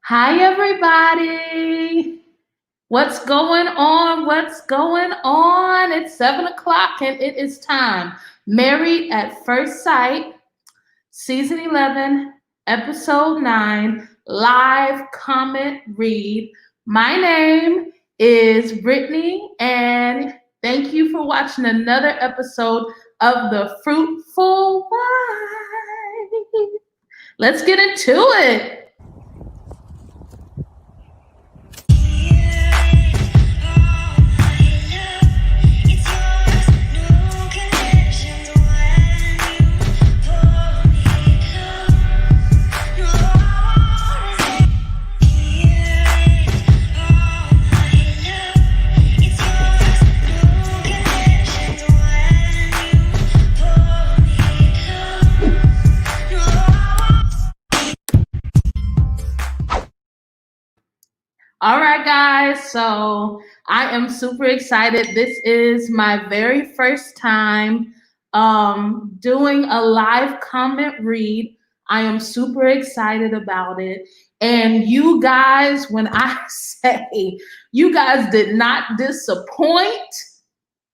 Hi, everybody. What's going on? What's going on? It's 7 o'clock and it is time. Married at First Sight, Season 11, Episode 9, live comment read. My name is Brittany, and thank you for watching another episode of The Fruitful Wife. Let's get into it. All right, guys, so I am super excited. This is my very first time doing a live comment read. I am super excited about it. And you guys, when I say you guys did not disappoint,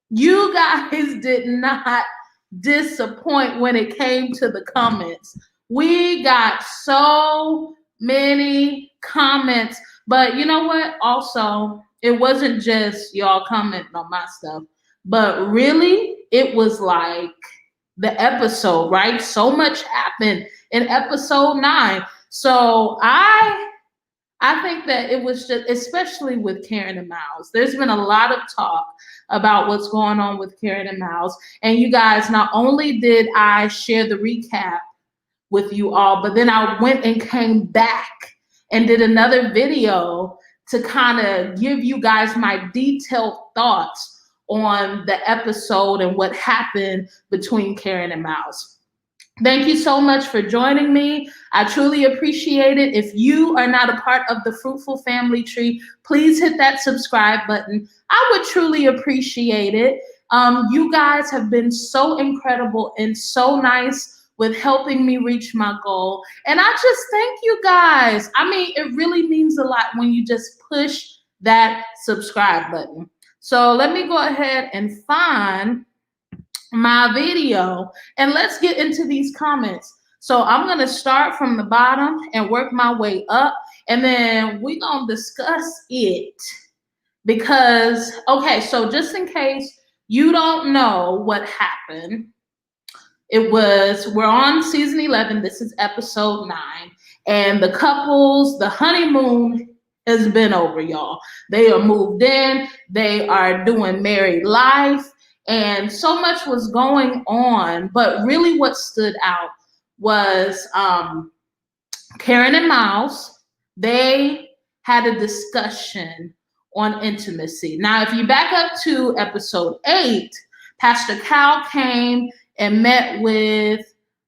you guys did not disappoint when it came to the comments. We got so many comments. But you know what? Also, it wasn't just y'all commenting on my stuff, but really, it was like the episode, right? So much happened in episode 9. So I think that it was just, especially with Karen and Miles, there's been a lot of talk about what's going on with Karen and Miles. And you guys, not only did I share the recap with you all, but then I went and came back and did another video to kind of give you guys my detailed thoughts on the episode and what happened between Karen and Miles. Thank you so much for joining me. I truly appreciate it. If you are not a part of the Fruitful Family tree, please hit that subscribe button. I would truly appreciate it. You guys have been so incredible and so nice with helping me reach my goal. And I just thank you guys. I mean, it really means a lot when you just push that subscribe button. So let me go ahead and find my video and let's get into these comments. So I'm going to start from the bottom and work my way up, and then we're going to discuss it because, okay, so just in case you don't know what happened, we're on season 11. This is episode 9. And the honeymoon has been over, y'all. They are moved in. They are doing married life. And so much was going on. But really what stood out was Karen and Miles. They had a discussion on intimacy. Now, if you back up to episode 8, Pastor Cal came and met with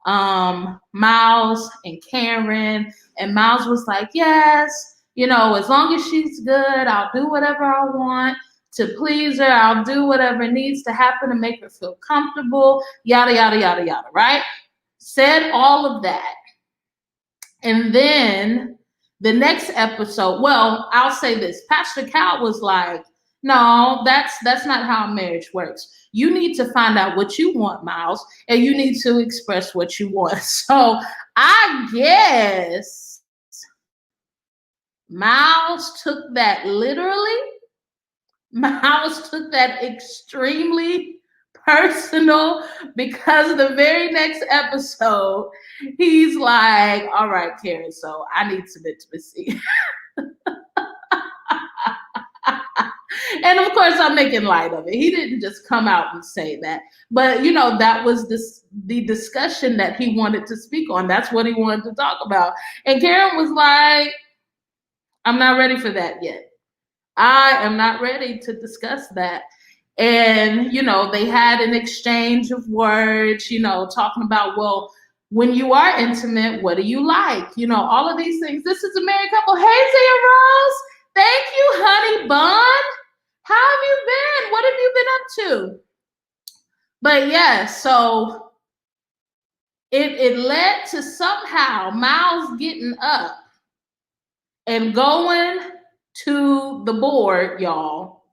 Miles and Karen, and Miles was like, yes, as long as she's good, I'll do whatever I want to please her. I'll do whatever needs to happen to make her feel comfortable, yada, yada, yada, yada, right? Said all of that. And then the next episode, well, I'll say this. Pastor Cal was like, no, that's not how marriage works. You need to find out what you want, Miles, and you need to express what you want. So I guess Miles took that literally. Miles took that extremely personal, because the very next episode, he's like, all right, Karen, so I need some intimacy. And of course, I'm making light of it. He didn't just come out and say that. But, that was the discussion that he wanted to speak on. That's what he wanted to talk about. And Karen was like, I'm not ready for that yet. I am not ready to discuss that. And, they had an exchange of words, talking about, well, when you are intimate, what do you like? All of these things. This is a married couple. Hey, Zia Rose. Thank you, honey bun. How have you been? What have you been up to? But yeah, so it led to somehow Miles getting up and going to the board, y'all,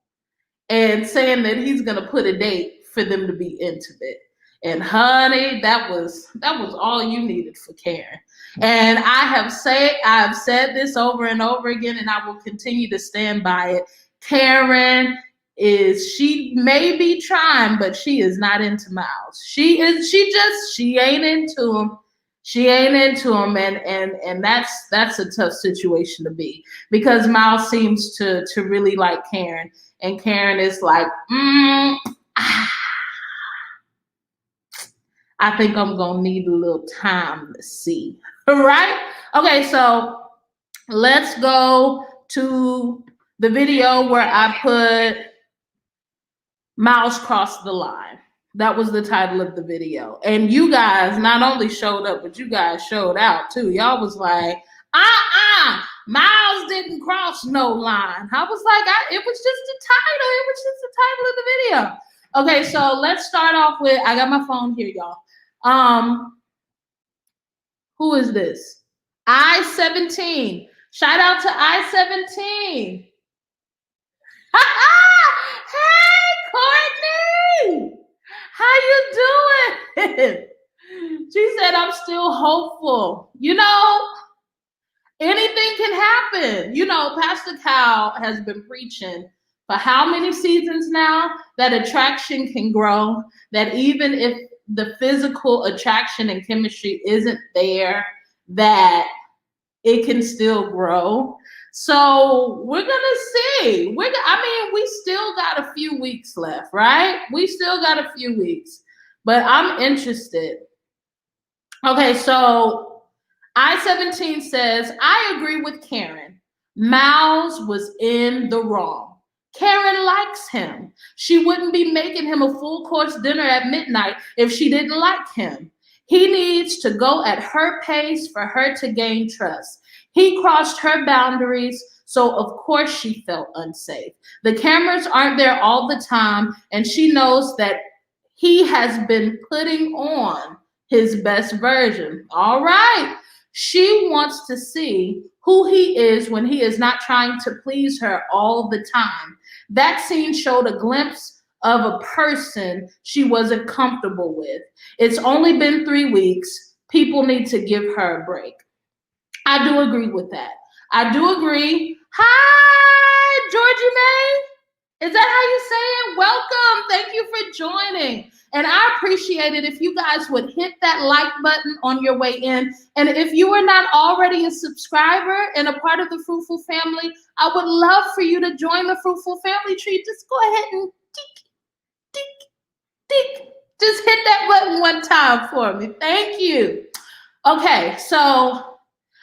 and saying that he's gonna put a date for them to be intimate. And honey, that was all you needed for Karen. And I've said this over and over again, and I will continue to stand by it. Karen she may be trying, but she is not into Miles. She ain't into him. She ain't into him, and that's a tough situation to be, because Miles seems to really like Karen, and Karen is like, I think I'm gonna need a little time to see. Right? Okay, so let's go to the video where I put Miles crossed the line. That was the title of the video. And you guys not only showed up, but you guys showed out too. Y'all was like, Miles didn't cross no line. I was like, it was just the title. It was just the title of the video. Okay, so let's start off with, I got my phone here, y'all. Who is this? I-17. Shout out to I-17. Hey, Courtney! How you doing? She said, I'm still hopeful. You know, anything can happen. You know, Pastor Cal has been preaching for how many seasons now that attraction can grow, that even if the physical attraction and chemistry isn't there, that it can still grow. So we're gonna see. We still got a few weeks left, right? We still got a few weeks, but I'm interested. Okay, so I-17 says, I agree with Karen. Miles was in the wrong. Karen likes him. She wouldn't be making him a full course dinner at midnight if she didn't like him. He needs to go at her pace for her to gain trust. He crossed her boundaries, so of course she felt unsafe. The cameras aren't there all the time, and she knows that he has been putting on his best version. All right. She wants to see who he is when he is not trying to please her all the time. That scene showed a glimpse of a person she wasn't comfortable with. It's only been 3 weeks. People need to give her a break. I do agree with that. I do agree. Hi, Georgie May. Is that how you say it? Welcome. Thank you for joining. And I appreciate it if you guys would hit that like button on your way in. And if you are not already a subscriber and a part of the Fruitful family, I would love for you to join the Fruitful family tree. Just go ahead and tick, tick, tick. Just hit that button one time for me. Thank you. Okay, so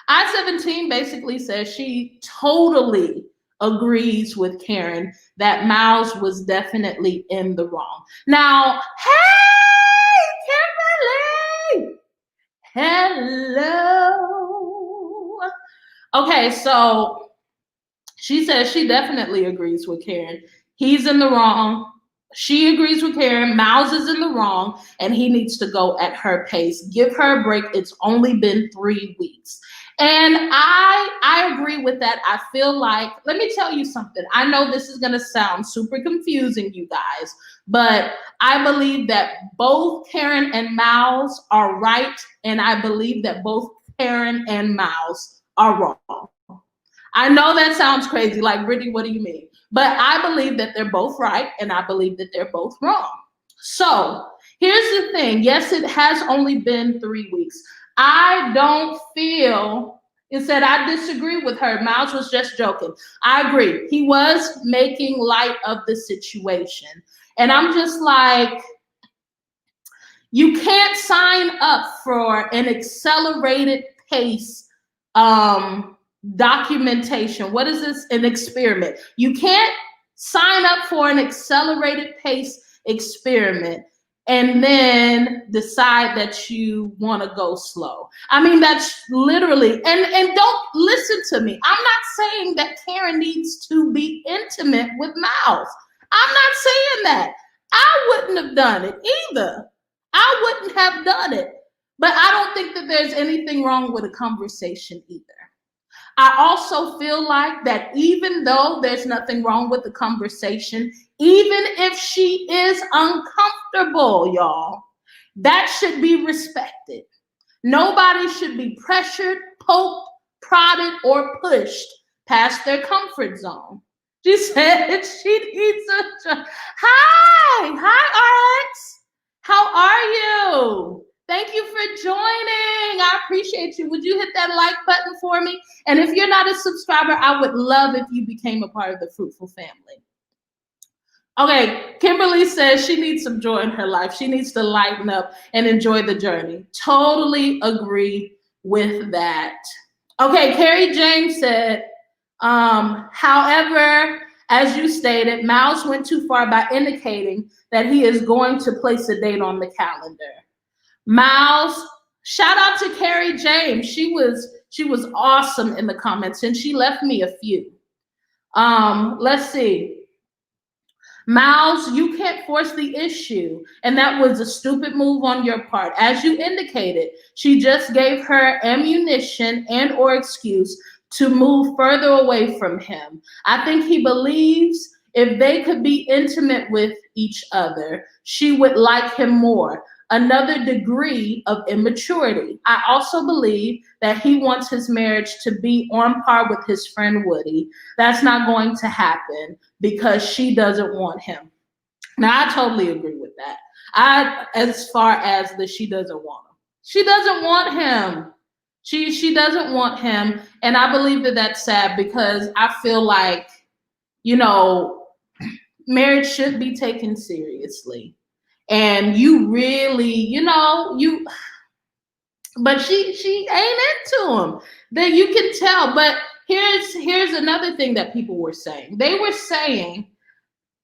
I-17 basically says she totally agrees with Karen that Miles was definitely in the wrong. Now, hey, Kimberly! Hello! Okay, so she says she definitely agrees with Karen. He's in the wrong. She agrees with Karen. Miles is in the wrong, and he needs to go at her pace. Give her a break. It's only been 3 weeks. And I agree with that. I feel like, let me tell you something. I know this is going to sound super confusing, you guys, but I believe that both Karen and Miles are right, and I believe that both Karen and Miles are wrong. I know that sounds crazy, like, Brittany, what do you mean? But I believe that they're both right, and I believe that they're both wrong. So here's the thing. Yes, it has only been 3 weeks. I don't feel, it said I disagree with her. Miles was just joking. I agree. He was making light of the situation. And I'm just like, you can't sign up for an accelerated pace documentation. What is this? An experiment. You can't sign up for an accelerated pace experiment and then decide that you want to go slow. I mean, that's literally, and don't listen to me. I'm not saying that Karen needs to be intimate with Miles. I'm not saying that. I wouldn't have done it either. I wouldn't have done it. But I don't think that there's anything wrong with a conversation either. I also feel like that even though there's nothing wrong with the conversation, even if she is uncomfortable, y'all, that should be respected. Nobody should be pressured, poked, prodded, or pushed past their comfort zone. She said she needs a job. Hi, RX. How are you? Thank you for joining. I appreciate you. Would you hit that like button for me? And if you're not a subscriber, I would love if you became a part of the Fruitful family. Okay, Kimberly says she needs some joy in her life. She needs to lighten up and enjoy the journey. Totally agree with that. Okay, Carrie James said, however, as you stated, Miles went too far by indicating that he is going to place a date on the calendar. Miles, shout out to Carrie James. She was awesome in the comments, and she left me a few. Let's see. Miles, you can't force the issue, and that was a stupid move on your part. As you indicated, she just gave her ammunition and or excuse to move further away from him. I think he believes if they could be intimate with each other, she would like him more. Another degree of immaturity. I also believe that he wants his marriage to be on par with his friend Woody. That's not going to happen because she doesn't want him. Now, I totally agree with that. As far as she doesn't want him. She doesn't want him. She doesn't want him. And I believe that that's sad because I feel like, marriage should be taken seriously. And you really, but she ain't into him. That you can tell. But here's another thing that people were saying. They were saying,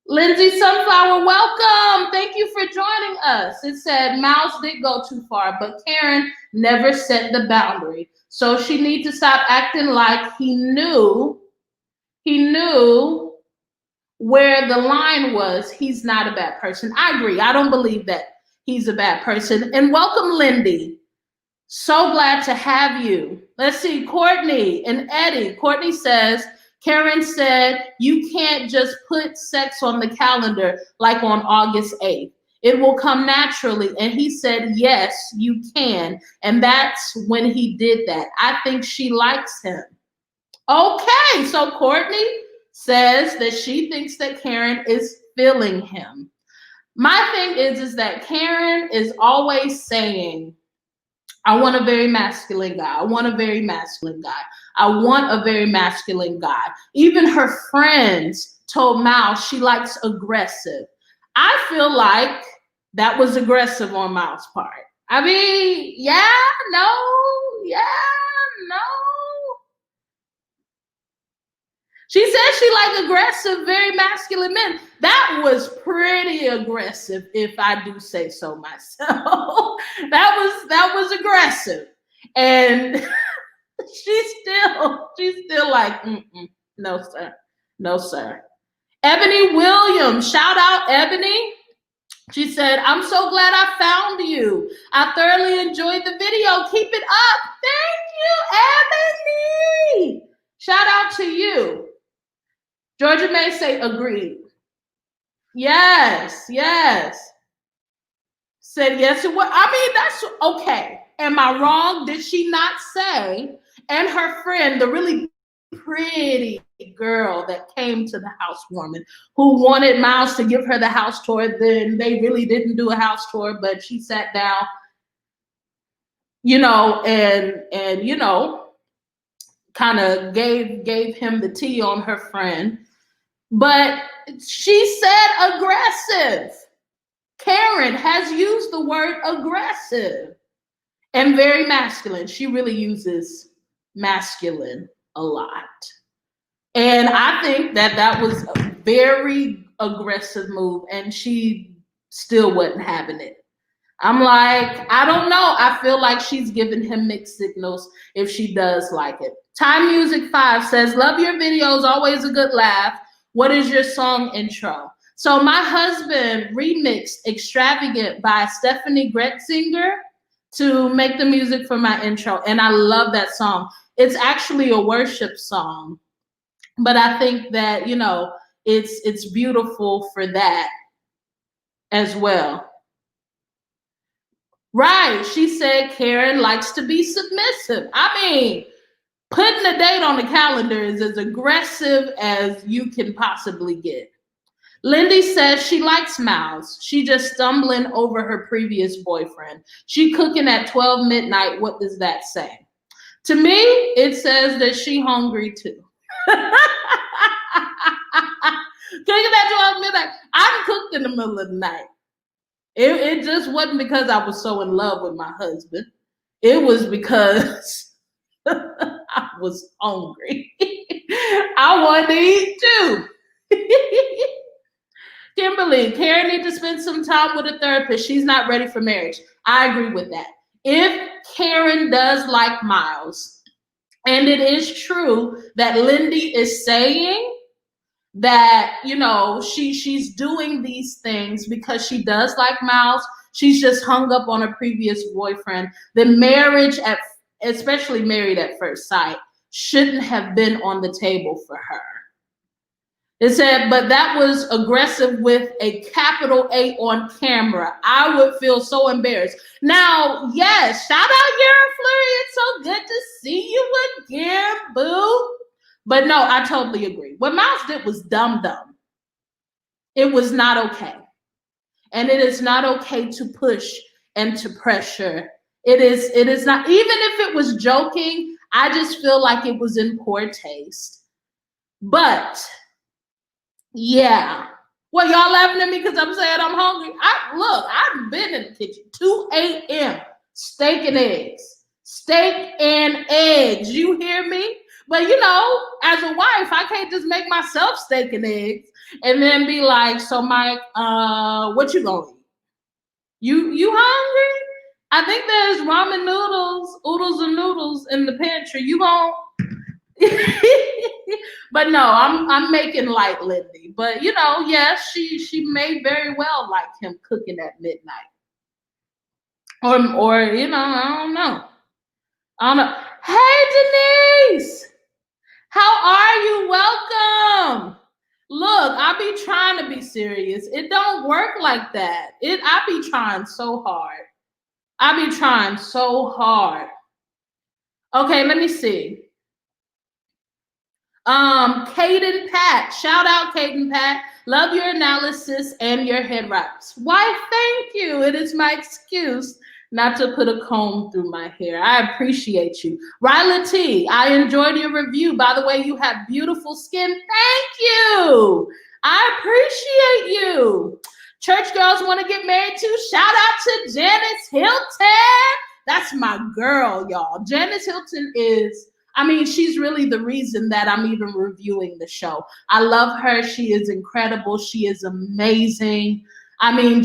Lindsay Sunflower, welcome. Thank you for joining us. It said Miles did go too far, but Karen never set the boundary. So she needs to stop acting like he knew where the line was. He's not a bad person. I agree. I don't believe that he's a bad person. And welcome, Lindy. So glad to have you. Let's see, Courtney and Eddie. Courtney says, Karen said, you can't just put sex on the calendar like on August 8th. It will come naturally. And he said, yes, you can. And that's when he did that. I think she likes him. Okay, so Courtney says that she thinks that Karen is feeling him. My thing is that Karen is always saying, I want a very masculine guy. I want a very masculine guy. I want a very masculine guy. Even her friends told Miles she likes aggressive. I feel like that was aggressive on Miles' part. I mean, yeah, no. She said she liked aggressive, very masculine men. That was pretty aggressive, if I do say so myself. that was aggressive. And she's still like, no, sir. No, sir. Ebony Williams, shout out Ebony. She said, I'm so glad I found you. I thoroughly enjoyed the video. Keep it up. Thank you, Ebony. Shout out to you. Georgia May say, agreed. Yes. Said yes. I mean, that's okay. Am I wrong? Did she not say? And her friend, the really pretty girl that came to the housewarming, who wanted Miles to give her the house tour, then they really didn't do a house tour, but she sat down, and kind of gave him the tea on her friend. But she said aggressive. Karen has used the word aggressive and very masculine. She really uses masculine a lot. And I think that was a very aggressive move, and she still wasn't having it. I'm like, I don't know. I feel like she's giving him mixed signals if she does like it. Time Music 5 says, love your videos, always a good laugh. What is your song intro? So my husband remixed Extravagant by Stephanie Gretzinger to make the music for my intro. And I love that song. It's actually a worship song, but I think that, you know, it's beautiful for that as well. Right. She said Karen likes to be submissive. I mean, putting a date on the calendar is as aggressive as you can possibly get. Lindy says she likes Miles. She just stumbling over her previous boyfriend. She cooking at 12 midnight. What does that say? To me, it says that she hungry too. Cooking at 12 midnight. I'm cooked in the middle of the night. It just wasn't because I was so in love with my husband. It was because I was hungry. I wanted to eat too. Kimberly, Karen needs to spend some time with a therapist. She's not ready for marriage. I agree with that. If Karen does like Miles, and it is true that Lindy is saying that, you know, she's doing these things because she does like Miles, she's just hung up on a previous boyfriend, then marriage, especially married at first sight, shouldn't have been on the table for her. It said, but that was aggressive with a capital A on camera. I would feel so embarrassed. Now, yes, shout out Yara Fleury. It's so good to see you again, boo. But no, I totally agree. What Miles did was dumb. It was not okay. And it is not okay to push and to pressure. It is not, even if it was joking, I just feel like it was in poor taste. But yeah. Well, y'all laughing at me because I'm saying I'm hungry. I've been in the kitchen. 2 a.m. Steak and eggs. Steak and eggs. You hear me? But you know, as a wife, I can't just make myself steak and eggs and then be like, so Mike, what you gonna eat? You hungry? I think there's ramen noodles, oodles and noodles in the pantry. You gonna but no, I'm making light Lindy. But you know, yes, she may very well like him cooking at midnight. Or you know, I don't know. Hey Denise, how are you? Welcome. Look, I be trying to be serious. It don't work like that. I be trying so hard. Okay, let me see. Caden Pat, shout out Caden Pat. Love your analysis and your head wraps. Why, thank you. It is my excuse not to put a comb through my hair. I appreciate you. Ryla T, I enjoyed your review. By the way, you have beautiful skin. Thank you. I appreciate you. Church girls want to get married too. Shout out to Janice Hilton. That's my girl, y'all. Janice Hilton is, I mean, she's really the reason that I'm even reviewing the show. I love her. She is incredible. She is amazing. I mean,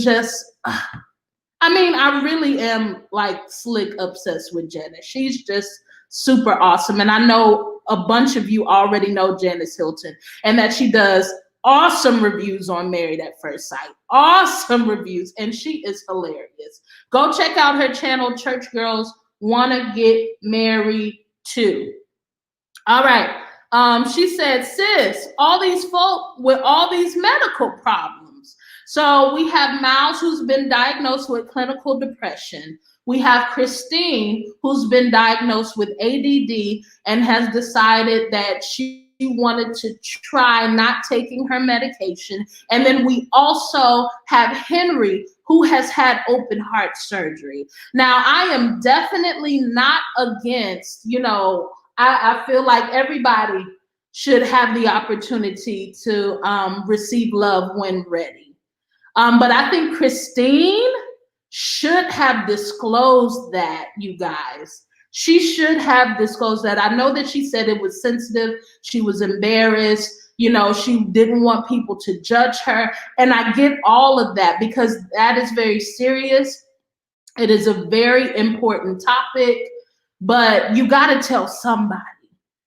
I really am like slick obsessed with Janice. She's just super awesome. And I know a bunch of you already know Janice Hilton and that she does awesome reviews on Married at First Sight. Awesome reviews. And she is hilarious. Go check out her channel, Church Girls Wanna Get Married Too. All right. She said, sis, all these folk with all these medical problems. So we have Miles, who's been diagnosed with clinical depression. We have Christine, who's been diagnosed with ADD and has decided that she wanted to try not taking her medication. And then we also have Henry, who has had open heart surgery. Now, I am definitely not against, you know, I feel like everybody should have the opportunity to receive love when ready. But I think Christine should have disclosed that, you guys. She should have disclosed that. I know that she said it was sensitive. She was embarrassed. You know, she didn't want people to judge her. And I get all of that because that is very serious. It is a very important topic. But you got to tell somebody.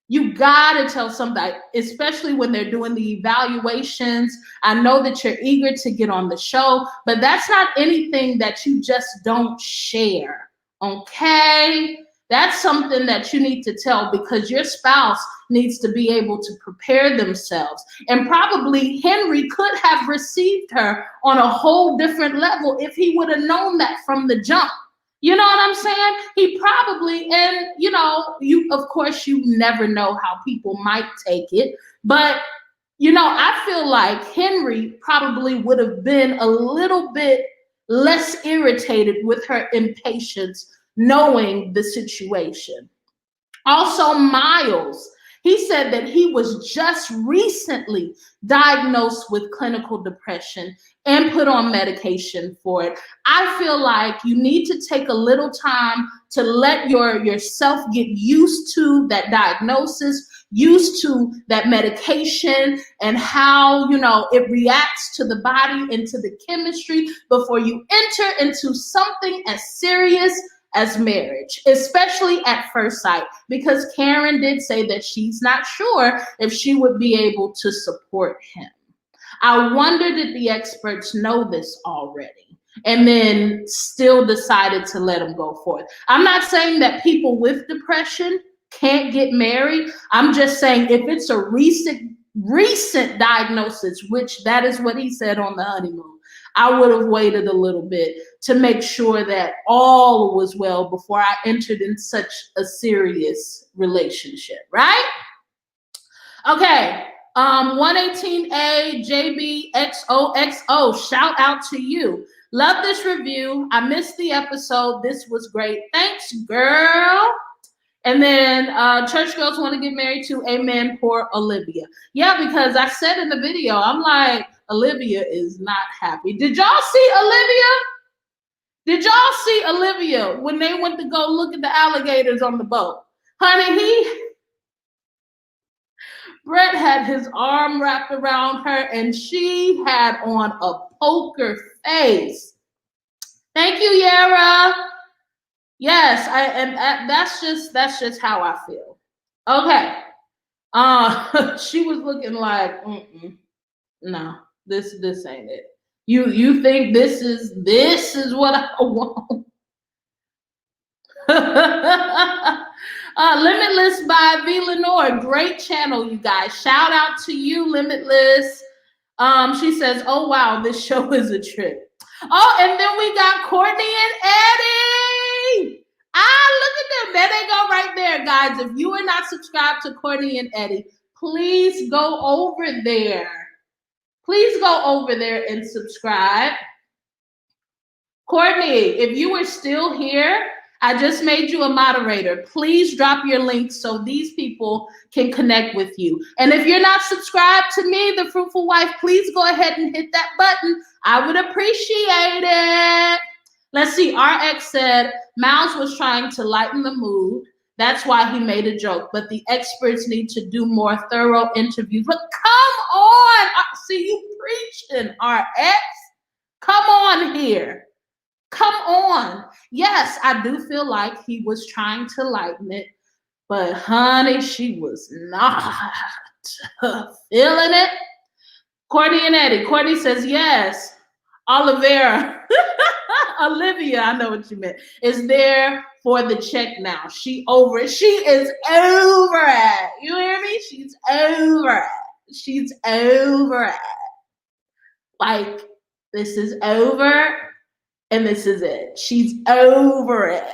You got to tell somebody, especially when they're doing the evaluations. I know that you're eager to get on the show, but that's not anything that you just don't share, okay? That's something that you need to tell, because your spouse needs to be able to prepare themselves. And probably Henry could have received her on a whole different level if he would have known that from the jump. You know what I'm saying? He probably, and you, of course, you never know how people might take it, but I feel like Henry probably would have been a little bit less irritated with her impatience, knowing the situation. Also, Miles, he said that he was just recently diagnosed with clinical depression and put on medication for it. I feel like you need to take a little time to let yourself get used to that diagnosis, used to that medication, and how it reacts to the body and to the chemistry before you enter into something as serious as marriage, especially at first sight, because Karen did say that she's not sure if she would be able to support him. I wonder, did the experts know this already and then still decided to let him go forth? I'm not saying that people with depression can't get married. I'm just saying if it's a recent diagnosis, which that is what he said on the honeymoon, I would have waited a little bit to make sure that all was well before I entered in such a serious relationship, right? Okay, 118A JBXOXO, shout out to you. Love this review. I missed the episode. This was great. Thanks, girl. And then church girls want to get married to amen, poor Olivia. Yeah, because I said in the video, I'm like, Olivia is not happy. Did y'all see Olivia? Did y'all see Olivia when they went to go look at the alligators on the boat? Honey, Brett had his arm wrapped around her and she had on a poker face. Thank you, Yara. Yes, that's just how I feel. Okay. She was looking like, no, this ain't it. You think this is what I want? Limitless by V. Lenore, great channel, you guys. Shout out to you, Limitless. She says, oh wow, this show is a trip. Oh, and then we got Courtney and Eddie. Look at them. There they go right there, guys. If you are not subscribed to Courtney and Eddie, please go over there. Please go over there and subscribe. Courtney, if you are still here, I just made you a moderator. Please drop your link so these people can connect with you. And if you're not subscribed to me, The Fruitful Wife, please go ahead and hit that button. I would appreciate it. Let's see. RX said, Miles was trying to lighten the mood. That's why he made a joke. But the experts need to do more thorough interviews. But come on. See, you preaching, RX. Come on here. Come on. Yes, I do feel like he was trying to lighten it. But honey, she was not feeling it. Courtney and Eddie. Courtney says, yes. Olivia, I know what you meant, is there for the check now. She over it. She is over it. You hear me? She's over it. She's over it. Like, this is over and this is it. She's over it.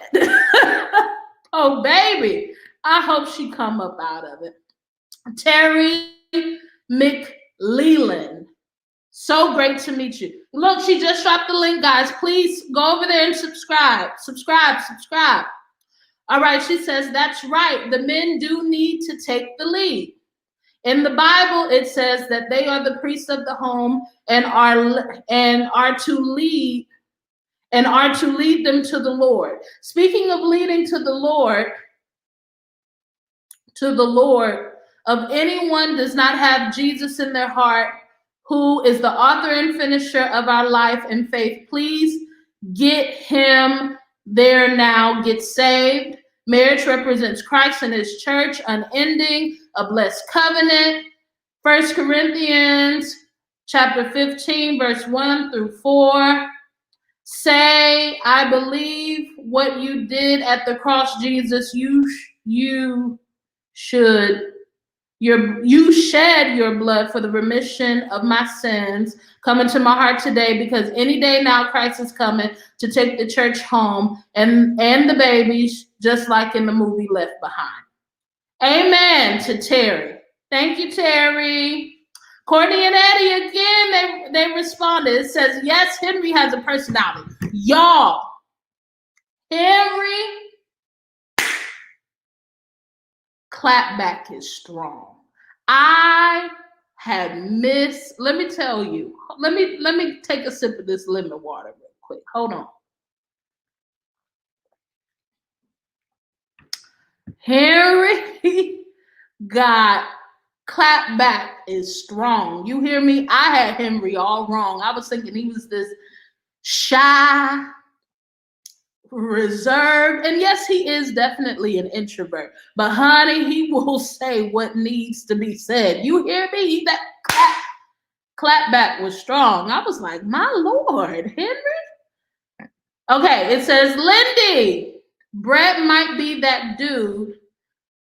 Oh, baby. I hope she come up out of it. Terry McLeland. So great to meet you. Look, she just dropped the link, guys. Please go over there and subscribe. Subscribe. All right, she says, that's right. The men do need to take the lead. In the Bible, it says that they are the priests of the home and are to lead them to the Lord. Speaking of leading to the Lord, of anyone does not have Jesus in their heart, who is the author and finisher of our life and faith, please get him there now. Get saved. Marriage represents Christ and his church, unending, a blessed covenant. 1 Corinthians chapter 15, verse 1 through 4 Say, I believe what you did at the cross, Jesus. You should you shed your blood for the remission of my sins. Come into my heart today, because any day now Christ is coming to take the church home and the babies, just like in the movie Left Behind. Amen to Terry. Thank you, Terry. Courtney and Eddie, again, they responded. It says, yes, Henry has a personality. Y'all, Henry, clapback is strong. I had missed, let me tell you, let me take a sip of this lemon water real quick. Hold on. Henry got clapback is strong. You hear me? I had Henry all wrong. I was thinking he was this shy, reserved, and yes, he is definitely an introvert, but honey, he will say what needs to be said. You hear me? That clapback was strong. I was like, my Lord, Henry. Okay, it says, Lindy, Brett might be that dude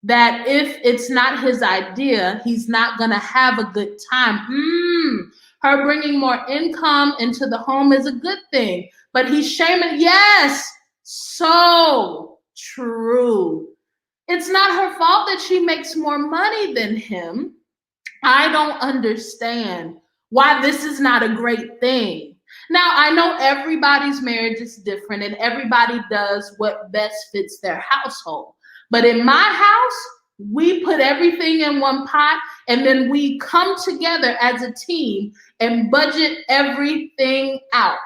that if it's not his idea, he's not gonna have a good time. Her bringing more income into the home is a good thing, but he's shaming. Yes, so true. It's not her fault that she makes more money than him. I don't understand why this is not a great thing. Now, I know everybody's marriage is different and everybody does what best fits their household. But in my house, we put everything in one pot and then we come together as a team and budget everything out.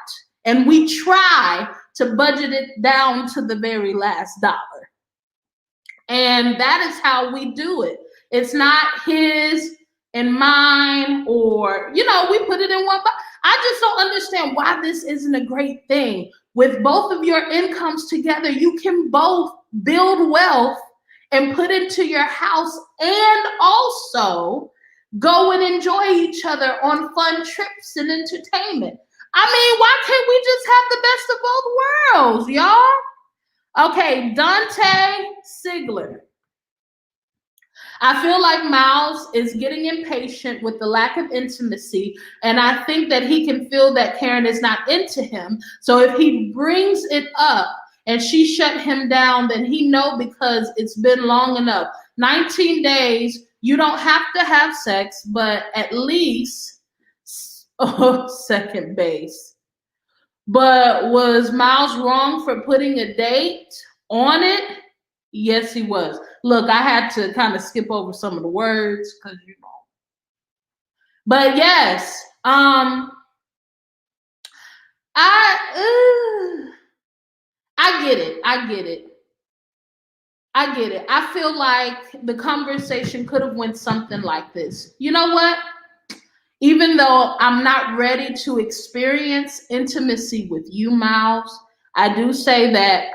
And we try to budget it down to the very last dollar. And that is how we do it. It's not his and mine, or, we put it in one pot. I just don't understand why this isn't a great thing. With both of your incomes together, you can both build wealth and put into your house and also go and enjoy each other on fun trips and entertainment. I mean, why can't we just have the best of both worlds, y'all? Okay, Dante Sigler. I feel like Miles is getting impatient with the lack of intimacy, and I think that he can feel that Karen is not into him. So if he brings it up and she shut him down, then he know because it's been long enough. 19 days, you don't have to have sex, but at least second base. But was Miles wrong for putting a date on it? Yes, he was. Look, I had to kind of skip over some of the words because But yes, I get it. I feel like the conversation could have went something like this. You know what? Even though I'm not ready to experience intimacy with you, Miles, I do say that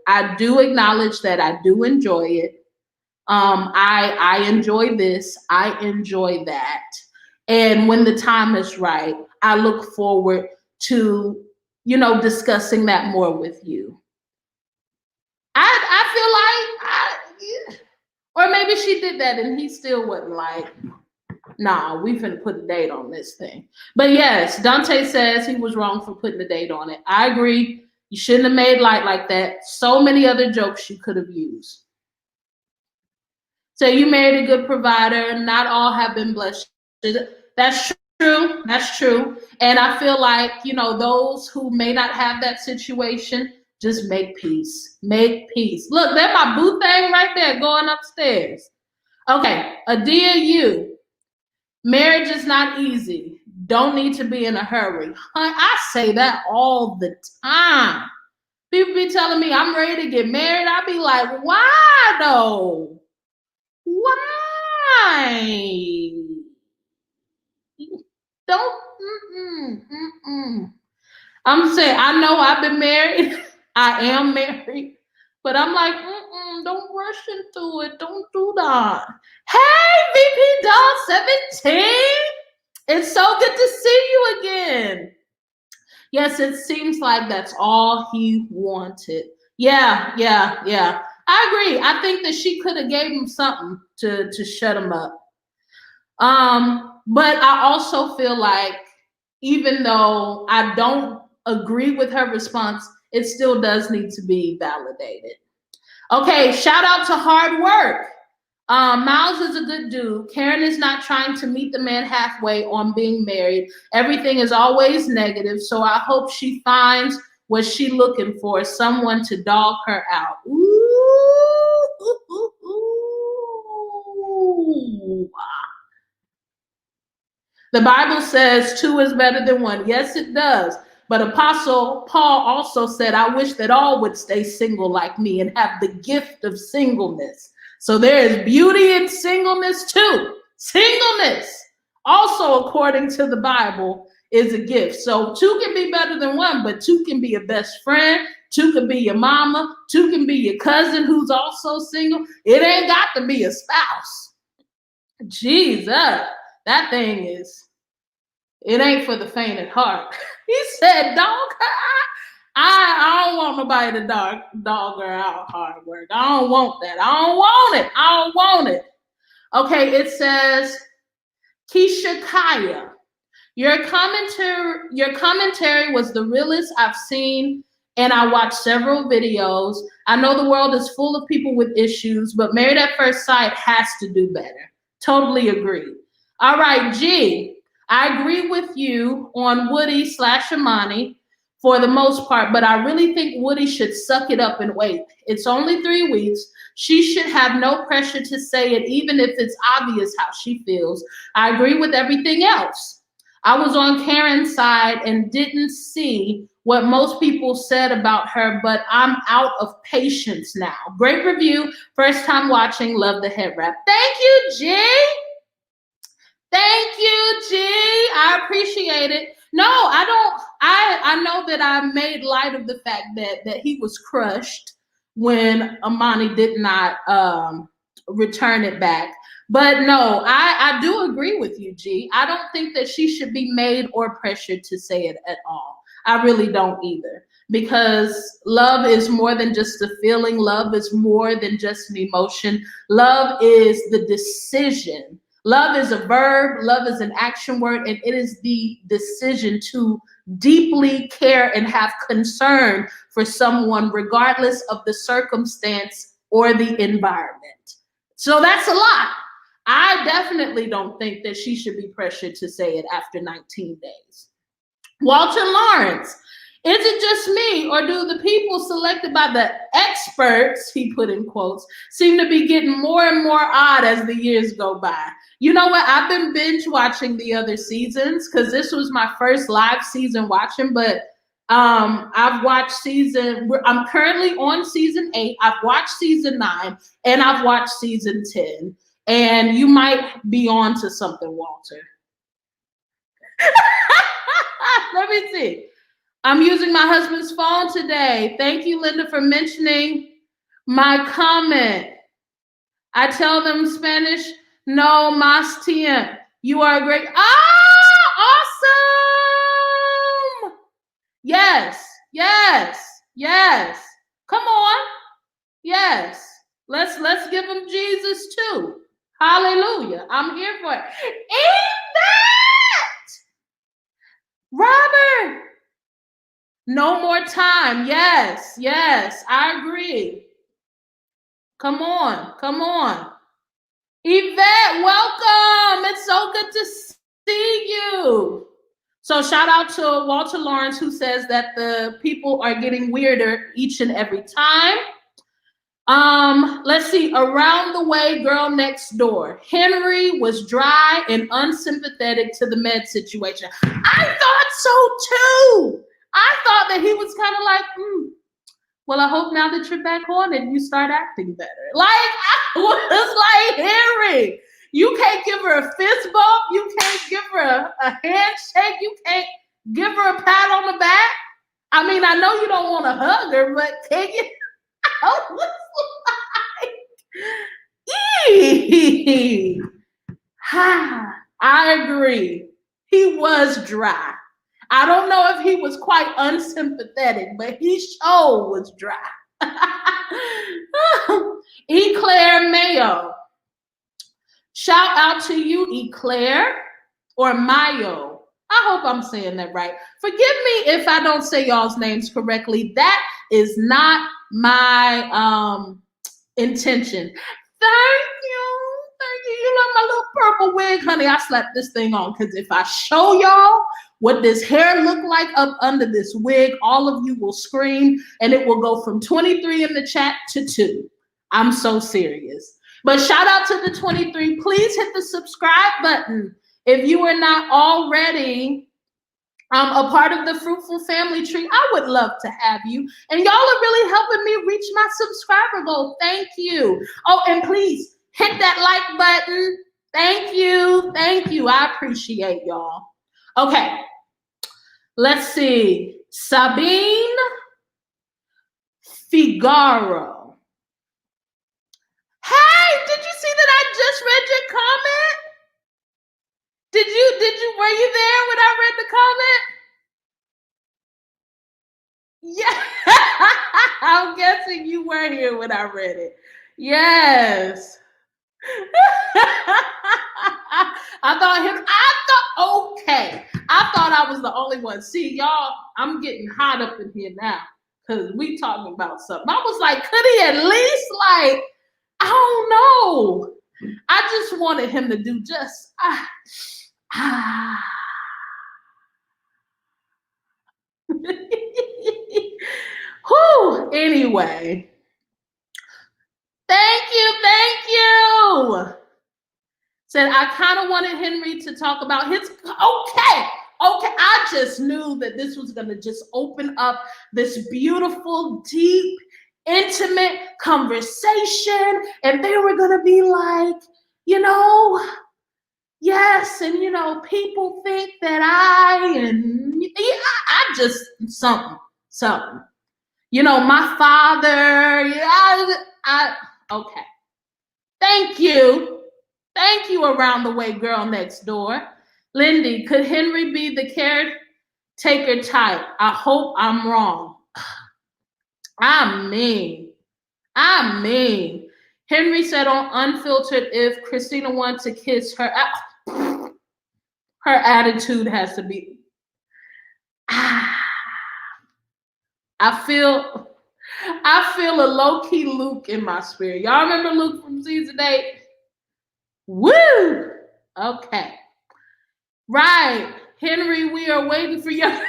I do acknowledge that I do enjoy it. I enjoy this. I enjoy that. And when the time is right, I look forward to, discussing that more with you. I feel like, or maybe she did that and he still wasn't like, nah, we finna put a date on this thing. But yes, Dante says he was wrong for putting a date on it. I agree. You shouldn't have made light like that. So many other jokes you could have used. So you married a good provider. Not all have been blessed. That's true. That's true. And I feel like, those who may not have that situation, just make peace. Make peace. Look, there's my boo thing right there going upstairs. Okay, Adia, you. Marriage is not easy. Don't need to be in a hurry. I say that all the time. People be telling me I'm ready to get married. I be like, why though? Why? Don't. I'm saying, I know I've been married. I am married. But I'm like, don't rush into it. Don't do that. Hey, VP Doll 17. It's so good to see you again. Yes, it seems like that's all he wanted. Yeah, yeah, yeah. I agree. I think that she could have gave him something to shut him up. But I also feel like even though I don't agree with her response, it still does need to be validated. Okay, shout out to hard work. Miles is a good dude. Karen is not trying to meet the man halfway on being married. Everything is always negative, so I hope she finds what she's looking for, someone to dog her out. Ooh, ooh, ooh, ooh. The Bible says two is better than one. Yes, it does. But Apostle Paul also said, I wish that all would stay single like me and have the gift of singleness. So there is beauty in singleness too. Singleness, also according to the Bible, is a gift. So two can be better than one, but two can be your best friend. Two can be your mama. Two can be your cousin who's also single. It ain't got to be a spouse. Jesus, that thing is, it ain't for the faint at heart. He said, dog, I don't want nobody to dog her out hard work. I don't want that. I don't want it. I don't want it. Okay, it says, Keisha Kaya, your commentary was the realest I've seen, and I watched several videos. I know the world is full of people with issues, but Married at First Sight has to do better. Totally agree. All right, G, I agree with you on Woody / Imani for the most part, but I really think Woody should suck it up and wait. It's only 3 weeks. She should have no pressure to say it, even if it's obvious how she feels. I agree with everything else. I was on Karen's side and didn't see what most people said about her, but I'm out of patience now. Great review. First time watching. Love the head wrap. Thank you, G. Thank you, G. I appreciate it. No, I don't. I know that I made light of the fact that he was crushed when Amani did not return it back. But no, I do agree with you, G. I don't think that she should be made or pressured to say it at all. I really don't either. Because love is more than just a feeling. Love is more than just an emotion. Love is the decision. Love is a verb, love is an action word, and it is the decision to deeply care and have concern for someone, regardless of the circumstance or the environment. So that's a lot. I definitely don't think that she should be pressured to say it after 19 days. Walter Lawrence, is it just me, or do the people selected by the experts, he put in quotes, seem to be getting more and more odd as the years go by? You know what? I've been binge watching the other seasons because this was my first live season watching, but I've watched I'm currently on season 8. I've watched season 9 and I've watched season 10. And you might be on to something, Walter. Let me see. I'm using my husband's phone today. Thank you, Linda, for mentioning my comment. I tell them Spanish, no más tía. You are great. Awesome. Yes, yes, yes. Come on. Yes. Let's give him Jesus too. Hallelujah. I'm here for it. Ain't that Robert? No more time. Yes, yes, I agree. Come on, come on. Yvette, welcome. It's so good to see you. So shout out to Walter Lawrence, who says that the people are getting weirder each and every time. Let's see. Around the way, girl next door. Henry was dry and unsympathetic to the med situation. I thought so too. I thought that he was kind of like, well, I hope now that you're back on it, you start acting better. Like, I was like, Henry, you can't give her a fist bump. You can't give her a handshake. You can't give her a pat on the back. I mean, I know you don't want to hug her, but can you? I agree. He was dry. I don't know if he was quite unsympathetic, but he sure was dry. Eclair Mayo. Shout out to you, Eclair or Mayo. I hope I'm saying that right. Forgive me if I don't say y'all's names correctly. That is not my intention. Thank you. Thank you. You love my little purple wig, honey. I slapped this thing on because if I show y'all what this hair look like up under this wig, all of you will scream and it will go from 23 in the chat to 2. I'm so serious. But shout out to the 23. Please hit the subscribe button if you are not already a part of the Fruitful Family tree. I would love to have you. And y'all are really helping me reach my subscriber goal. Thank you. Oh, and please hit that like button. Thank you. Thank you. I appreciate y'all. Okay. Let's see. Sabine Figaro. Hey, did you see that I just read your comment? Were you there when I read the comment? Yeah. I'm guessing you were here when I read it. Yes. Okay. I thought I was the only one. See, y'all, I'm getting hot up in here now because we talking about something. I was like, could he at least I don't know. I just wanted him to do just Whew. Anyway. Thank you. Said I kind of wanted Henry to talk about his okay. I just knew that this was gonna just open up this beautiful, deep, intimate conversation, and they were gonna be like, yes, and people think that I just something. My father, okay. Thank you around the way girl next door. Lindy, could Henry be the caretaker type? I hope I'm wrong. I mean. Henry said on Unfiltered, if Christina wants to kiss her, her attitude has to be. I feel a low-key Luke in my spirit. Y'all remember Luke from season 8? Woo! Okay. Right. Henry, we are waiting for you. Come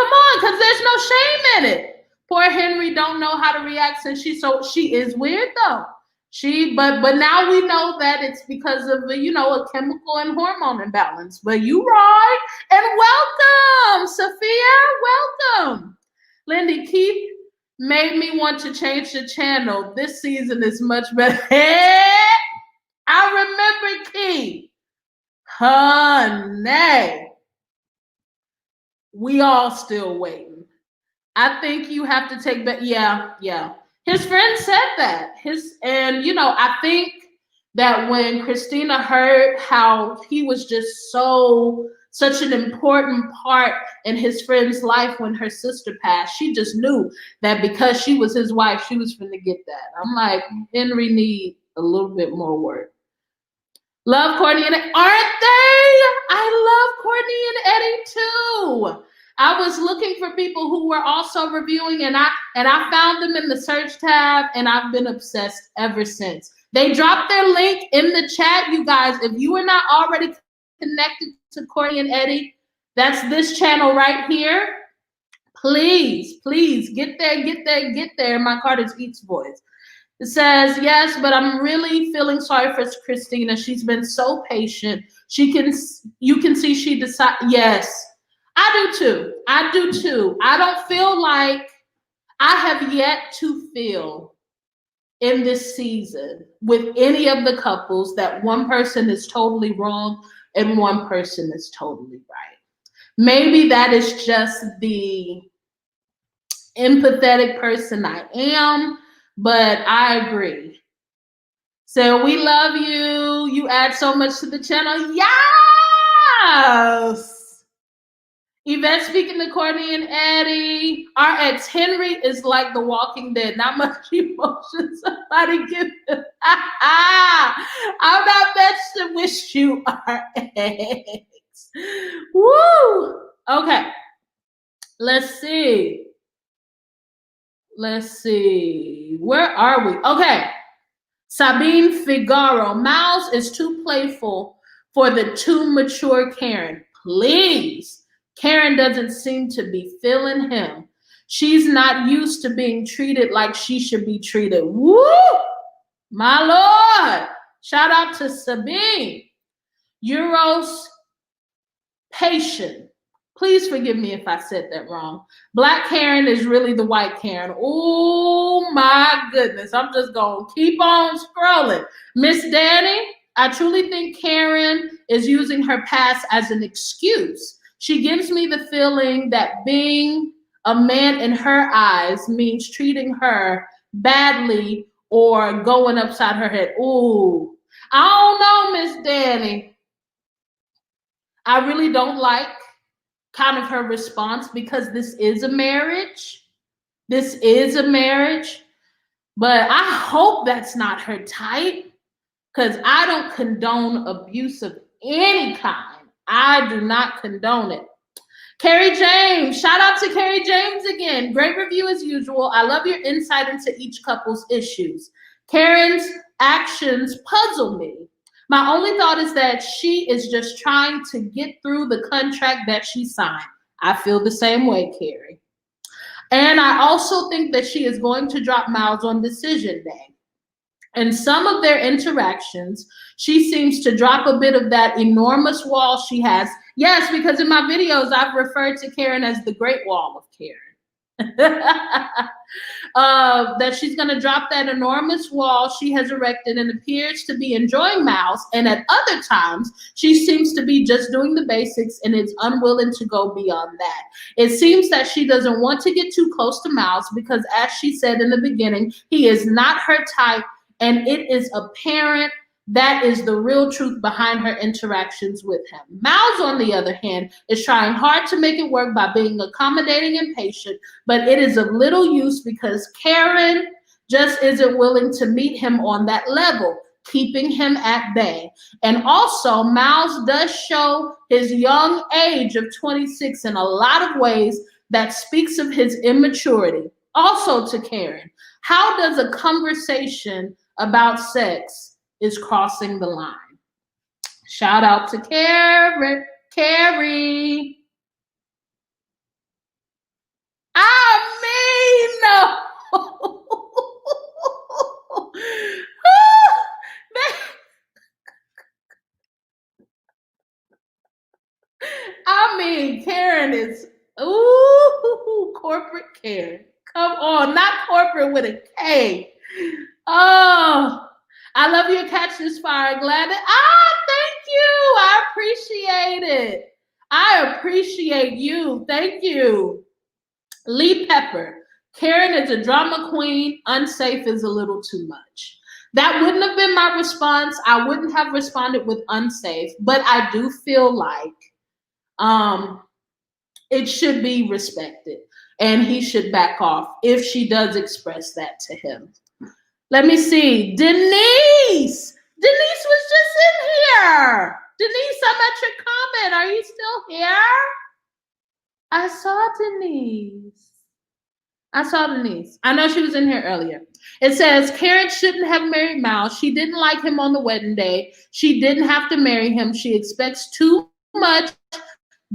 on, because there's no shame in it. Poor Henry don't know how to react since she is weird though. But now we know that it's because of a chemical and hormone imbalance. But you right. And welcome, Sophia. Welcome. Lindy, Keith made me want to change the channel. This season is much better. I remember Keith. Honey. We all still waiting. I think you have to take back. Yeah. His friend said that. I think that when Christina heard how he was just such an important part in his friend's life when her sister passed, she just knew that because she was his wife, she was finna get that. I'm like, Henry need a little bit more work. Love Courtney and Eddie. Aren't they? I love Courtney and Eddie too. I was looking for people who were also reviewing, and I found them in the search tab, and I've been obsessed ever since. They dropped their link in the chat, you guys. If you are not already connected to Courtney and Eddie, that's this channel right here. Please get there. My Carter's Eats voice. It says, yes, but I'm really feeling sorry for Christina. She's been so patient. You can see she decided. Yes, I do too. I don't feel like I have yet to feel in this season with any of the couples that one person is totally wrong and one person is totally right. Maybe that is just the empathetic person I am, but I agree. So we love you. You add so much to the channel. Yes. Yvette speaking to Courtney and Eddie. Our ex Henry is like The Walking Dead. Not much emotion. Somebody give him. I'm not mentioned with you, our ex. Woo! Okay. Let's see. Where are we? Okay. Sabine Figaro. Miles is too playful for the too mature Karen. Please. Karen doesn't seem to be feeling him. She's not used to being treated like she should be treated. Woo! My Lord. Shout out to Sabine. Euros patient. Please forgive me if I said that wrong. Black Karen is really the white Karen. Oh my goodness. I'm just going to keep on scrolling. Miss Danny, I truly think Karen is using her past as an excuse. She gives me the feeling that being a man in her eyes means treating her badly or going upside her head. Ooh, I don't know, Miss Danny. I really don't like kind of her response because this is a marriage. This is a marriage. But I hope that's not her type because I don't condone abuse of any kind. I do not condone it. Carrie James, shout out to Carrie James again. Great review as usual. I love your insight into each couple's issues. Karen's actions puzzle me. My only thought is that she is just trying to get through the contract that she signed. I feel the same way, Carrie. And I also think that she is going to drop Miles on decision day. In some of their interactions, she seems to drop a bit of that enormous wall she has. Yes, because in my videos, I've referred to Karen as the Great Wall of Karen. That she's going to drop that enormous wall she has erected and appears to be enjoying Miles. And at other times, she seems to be just doing the basics and is unwilling to go beyond that. It seems that she doesn't want to get too close to Miles because, as she said in the beginning, he is not her type. And it is apparent that is the real truth behind her interactions with him. Miles, on the other hand, is trying hard to make it work by being accommodating and patient, but it is of little use because Karen just isn't willing to meet him on that level, keeping him at bay. And also, Miles does show his young age of 26 in a lot of ways that speaks of his immaturity. Also to Karen, how does a conversation about sex is crossing the line? Shout out to Carrie. No. I mean, Karen is, ooh, corporate Karen. Come on, not corporate with a K. Oh, I love your catch this fire, Gladys. Thank you. I appreciate it. I appreciate you. Thank you. Lee Pepper. Karen is a drama queen. Unsafe is a little too much. That wouldn't have been my response. I wouldn't have responded with unsafe, but I do feel like it should be respected and he should back off if she does express that to him. Let me see. Denise was just in here. Denise, I'm at your comment. Are you still here? I saw Denise. I know she was in here earlier. It says, Karen shouldn't have married Miles. She didn't like him on the wedding day. She didn't have to marry him. She expects too much.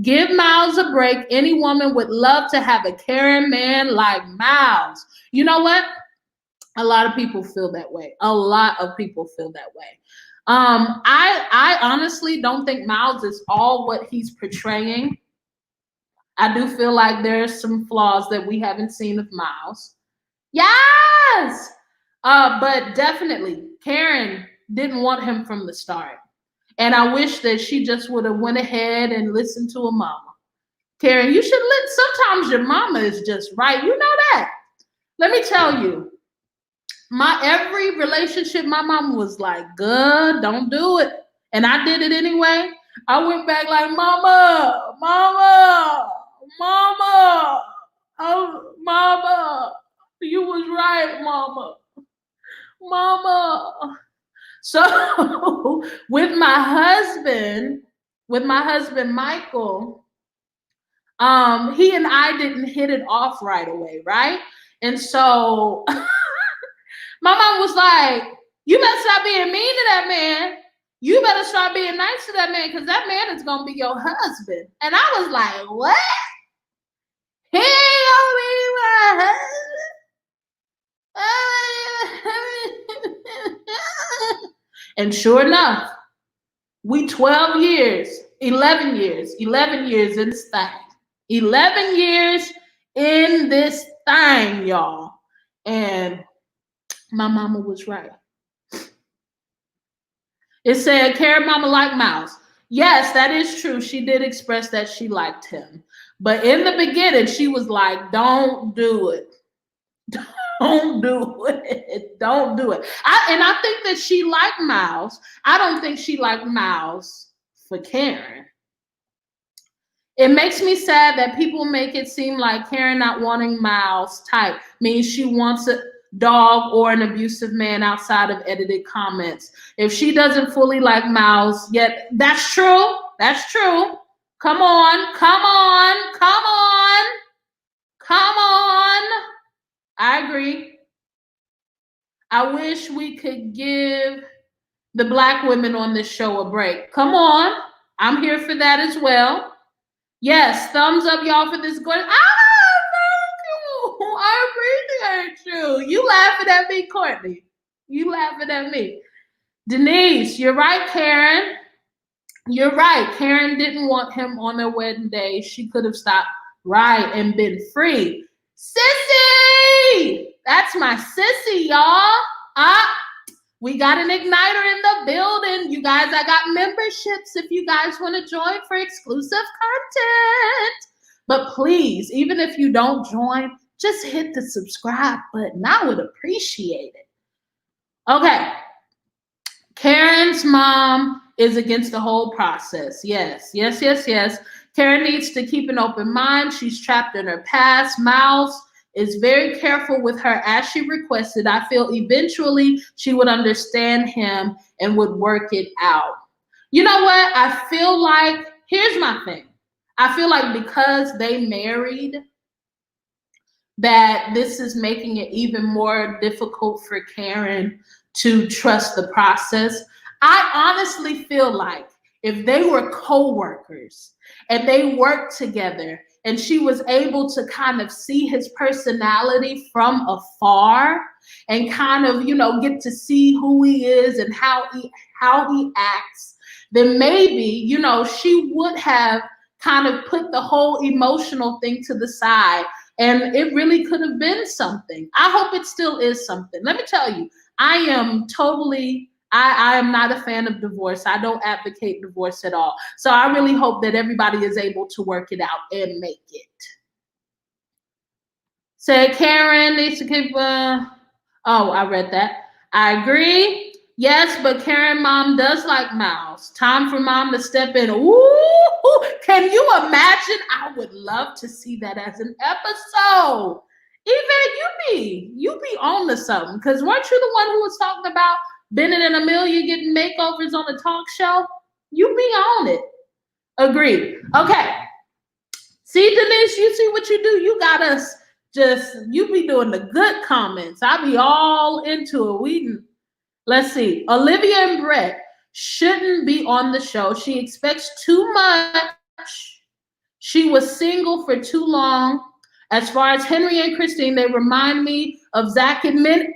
Give Miles a break. Any woman would love to have a Karen man like Miles. You know what? A lot of people feel that way. I honestly don't think Miles is all what he's portraying. I do feel like there's some flaws that we haven't seen of Miles. Yes! But definitely, Karen didn't want him from the start. And I wish that she just would have went ahead and listened to her mama. Karen, you should sometimes your mama is just right. You know that. Let me tell you, every relationship, my mama was like, good, don't do it. And I did it anyway. I went back like, mama, Mama, oh, Mama, you was right, Mama. Mama. So with my husband Michael, he and I didn't hit it off right away, right? And so my mom was like, you better stop being mean to that man. You better start being nice to that man, because that man is gonna be your husband. And I was like, what? He gonna be my husband? And sure enough, we 11 years in this thing. 11 years in this thing, y'all. And my mama was right. It said, Karen mama like Mouse. Yes, that is true. She did express that she liked him. But in the beginning, she was like, don't do it. Don't do it. Don't do it. I think that she liked Mouse. I don't think she liked Mouse for Karen. It makes me sad that people make it seem like Karen not wanting Mouse type means she wants a dog or an abusive man outside of edited comments. If she doesn't fully like Mouse, yet that's true. That's true. Come on. I agree. I wish we could give the Black women on this show a break. Come on. I'm here for that as well. Yes, thumbs up, y'all, for this gorgeous. Thank you. I appreciate you. You laughing at me, Courtney. You laughing at me. Denise, you're right, Karen. You're right. Karen didn't want him on their wedding day. She could have stopped right and been free. Sissy! That's my sissy, y'all. We got an igniter in the building. You guys, I got memberships if you guys want to join for exclusive content. But please, even if you don't join, just hit the subscribe button. I would appreciate it. Okay. Karen's mom is against the whole process. Yes. Karen needs to keep an open mind. She's trapped in her past. Mouse is very careful with her as she requested. I feel eventually she would understand him and would work it out. You know what? I feel like, here's my thing. I feel like because they married, that this is making it even more difficult for Karen to trust the process. I honestly feel like if they were co-workers and they worked together and she was able to kind of see his personality from afar and kind of, get to see who he is and how he acts, then maybe, she would have kind of put the whole emotional thing to the side, and it really could have been something. I hope it still is something. Let me tell you, I am not a fan of divorce. I don't advocate divorce at all. So I really hope that everybody is able to work it out and make it. Say Karen needs to keep, I read that. I agree. Yes, but Karen mom does like Mouse. Time for mom to step in. Ooh, can you imagine? I would love to see that as an episode. Even you be on to something. Because weren't you the one who was talking about Bennett and Amelia getting makeovers on the talk show? You be on it. Agreed. Okay. See, Denise, you see what you do? You got us you be doing the good comments. I be all into it. Let's see. Olivia and Brett shouldn't be on the show. She expects too much. She was single for too long. As far as Henry and Christine, they remind me of Zach and Min.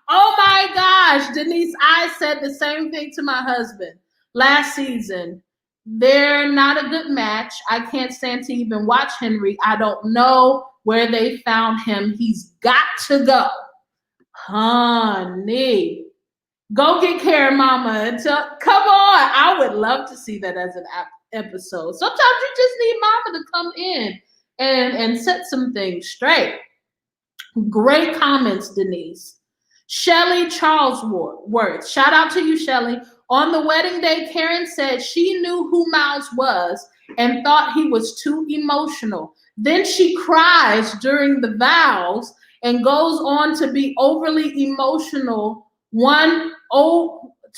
Oh my gosh, Denise, I said the same thing to my husband last season. They're not a good match. I can't stand to even watch Henry. I don't know where they found him. He's got to go. Honey, go get Karen mama. Come on. I would love to see that as an episode. Sometimes you just need mama to come in and set some things straight. Great comments, Denise. Shelly Charlesworth. Shout out to you, Shelly. On the wedding day, Karen said she knew who Miles was and thought he was too emotional. Then she cries during the vows and goes on to be overly emotional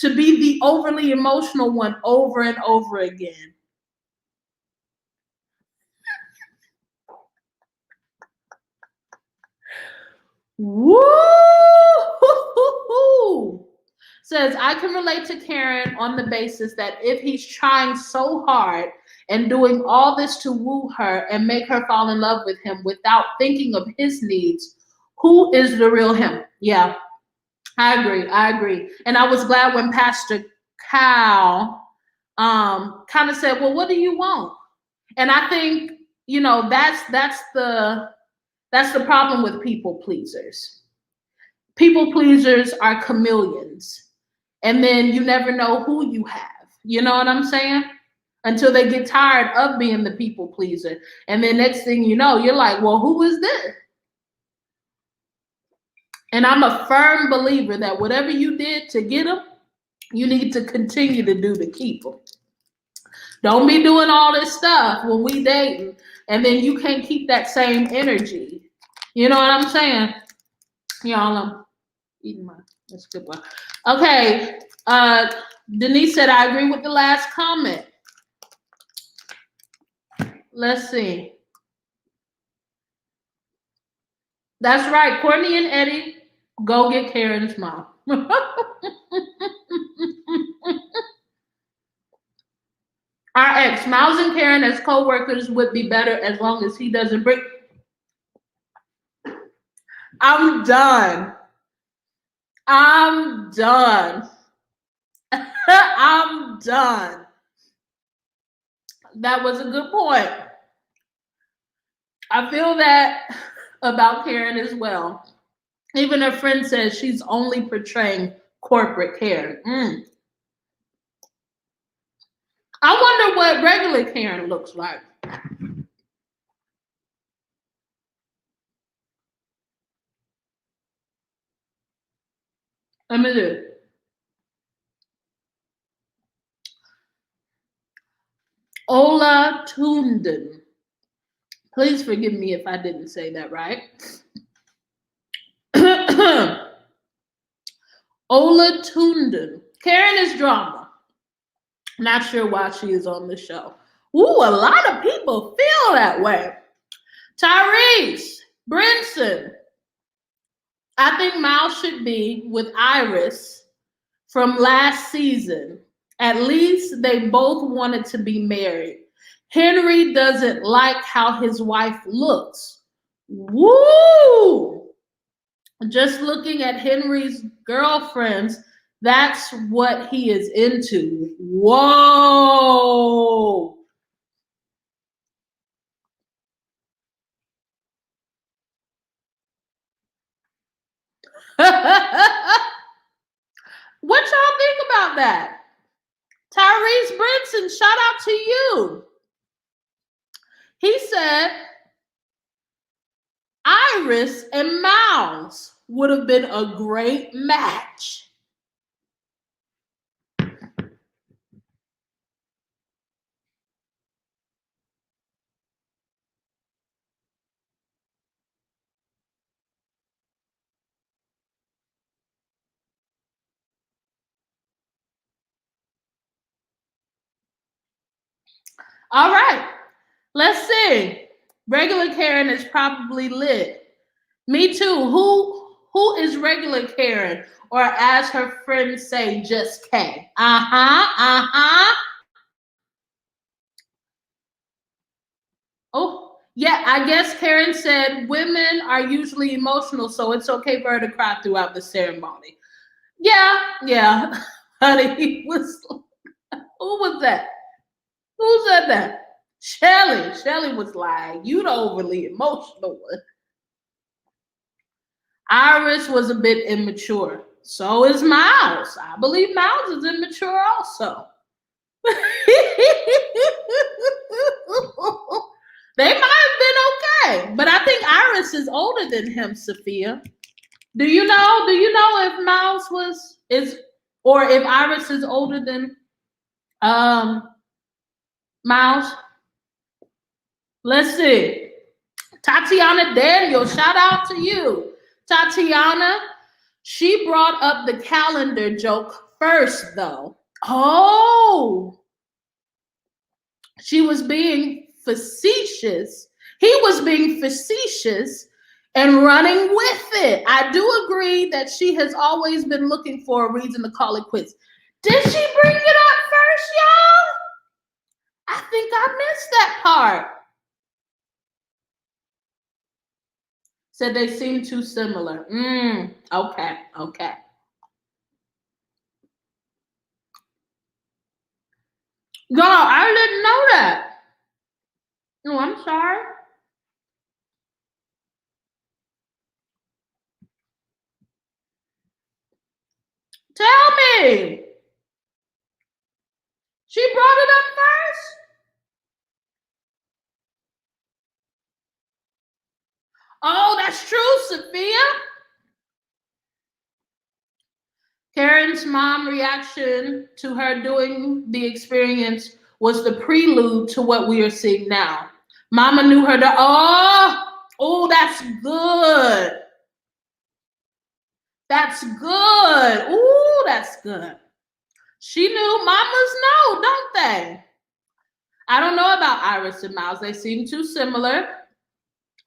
to be the overly emotional one over and over again. Woo! Says, I can relate to Karen on the basis that if he's trying so hard and doing all this to woo her and make her fall in love with him without thinking of his needs, who is the real him? Yeah, I agree. And I was glad when Pastor Cal kind of said, well, what do you want? And I think, that's the problem with people pleasers. People pleasers are chameleons. And then you never know who you have. You know what I'm saying? Until they get tired of being the people pleaser. And then next thing you know, you're like, well, who is this? And I'm a firm believer that whatever you did to get them, you need to continue to do to keep them. Don't be doing all this stuff when we dating, and then you can't keep that same energy. You know what I'm saying? Y'all, I'm eating my, that's a good one. Okay, Denise said, I agree with the last comment. Let's see. That's right, Courtney and Eddie, go get Karen's mom. Our ex, Miles and Karen as co-workers would be better as long as he doesn't bring. I'm done. I'm done. That was a good point. I feel that about Karen as well. Even her friend says she's only portraying corporate Karen. I wonder what regular Karen looks like. Let me do. Ola Tunden. Please forgive me if I didn't say that right. Ola Tunden. Karen is drama. Not sure why she is on the show. Ooh, a lot of people feel that way. Tyrese Brinson. I think Miles should be with Iris from last season. At least they both wanted to be married. Henry doesn't like how his wife looks. Woo! Just looking at Henry's girlfriends, that's what he is into. Whoa! What y'all think about that? Tyrese Brinson, shout out to you. He said Iris and Miles would have been a great match. All right, let's see. Regular Karen is probably lit. Me too. Who is regular Karen? Or as her friends say, just K. Oh, yeah, I guess Karen said women are usually emotional, so it's okay for her to cry throughout the ceremony. Yeah. Honey, who was that? Who said that? Shelly was like, you the overly emotional one. Iris was a bit immature. So is Miles. I believe Miles is immature also. They might have been okay, but I think Iris is older than him, Sophia. Do you know if Miles or if Iris is older than Miles? Let's see. Tatiana Daniel, shout out to you. Tatiana, she brought up the calendar joke first, though. Oh, she was being facetious. He was being facetious and running with it. I do agree that she has always been looking for a reason to call it quits. Did she bring it up first, y'all? I think I missed that part. Said they seem too similar. Okay. Girl, I didn't know that. Oh, I'm sorry. Tell me. She brought it up first? Oh, that's true, Sophia. Karen's mom reaction to her doing the experience was the prelude to what we are seeing now. Mama knew her to, oh, that's good. That's good. Ooh, that's good. She knew mamas know, don't they? I don't know about Iris and Miles. They seem too similar.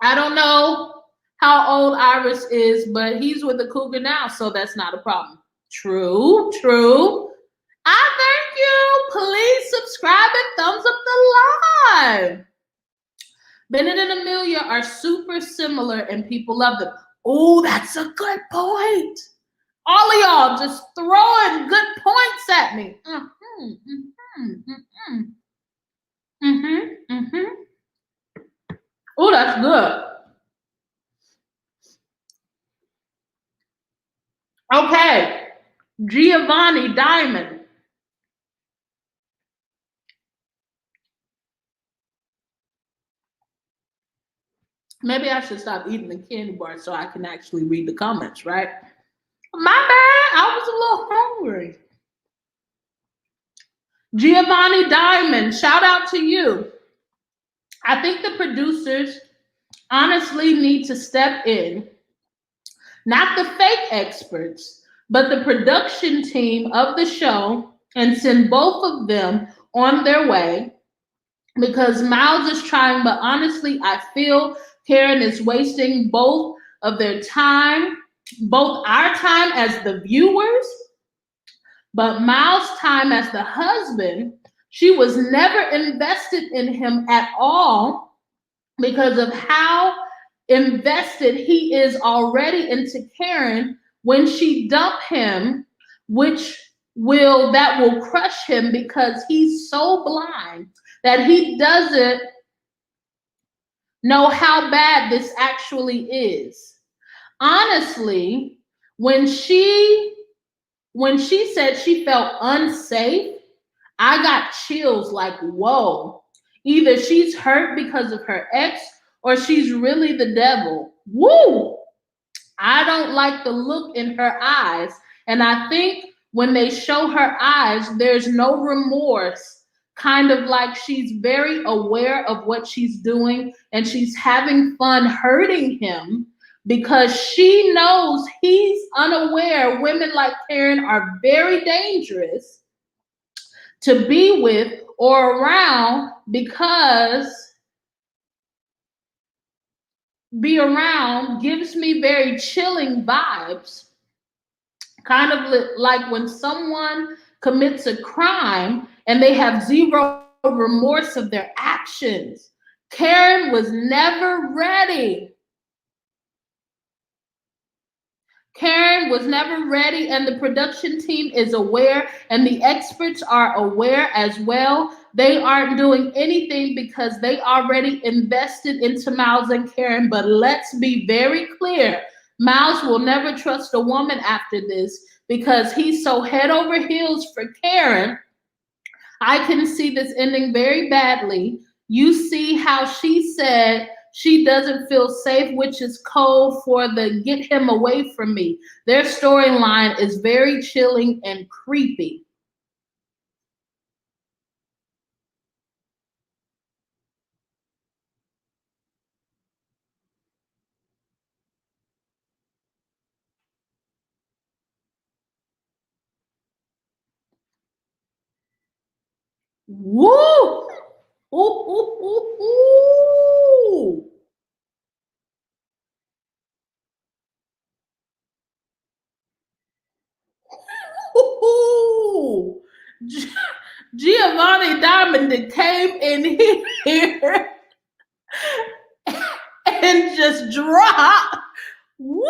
I don't know how old Iris is, but he's with the cougar now, so that's not a problem. True. I thank you. Please subscribe and thumbs up the live. Bennett and Amelia are super similar and people love them. Oh, that's a good point. All of y'all just throwing good points at me. Oh, that's good. Okay. Giovanni Diamond. Maybe I should stop eating the candy bar so I can actually read the comments, right? My bad. I was a little hungry. Giovanni Diamond, shout out to you. I think the producers honestly need to step in, not the fake experts, but the production team of the show and send both of them on their way because Miles is trying, but honestly, I feel Karen is wasting both of their time, both our time as the viewers, but Miles' time as the husband. She was never invested in him at all because of how invested he is already into Karen when she dumped him, that will crush him because he's so blind that he doesn't know how bad this actually is. Honestly, when she said she felt unsafe, I got chills like, whoa. Either she's hurt because of her ex or she's really the devil. Woo! I don't like the look in her eyes. And I think when they show her eyes, there's no remorse. Kind of like she's very aware of what she's doing and she's having fun hurting him because she knows he's unaware. Women like Karen are very dangerous to be with or around because be around gives me very chilling vibes. Kind of like when someone commits a crime and they have zero remorse of their actions. Karen was never ready. Karen was never ready, and the production team is aware, and the experts are aware as well. They aren't doing anything because they already invested into Miles and Karen. But let's be very clear. Miles will never trust a woman after this because he's so head over heels for Karen. I can see this ending very badly. You see how she said she doesn't feel safe, which is code for the get him away from me. Their storyline is very chilling and creepy. Woo! Ooh, ooh, ooh, ooh. Ooh. Giovanni Diamond came in here and just dropped. Woo!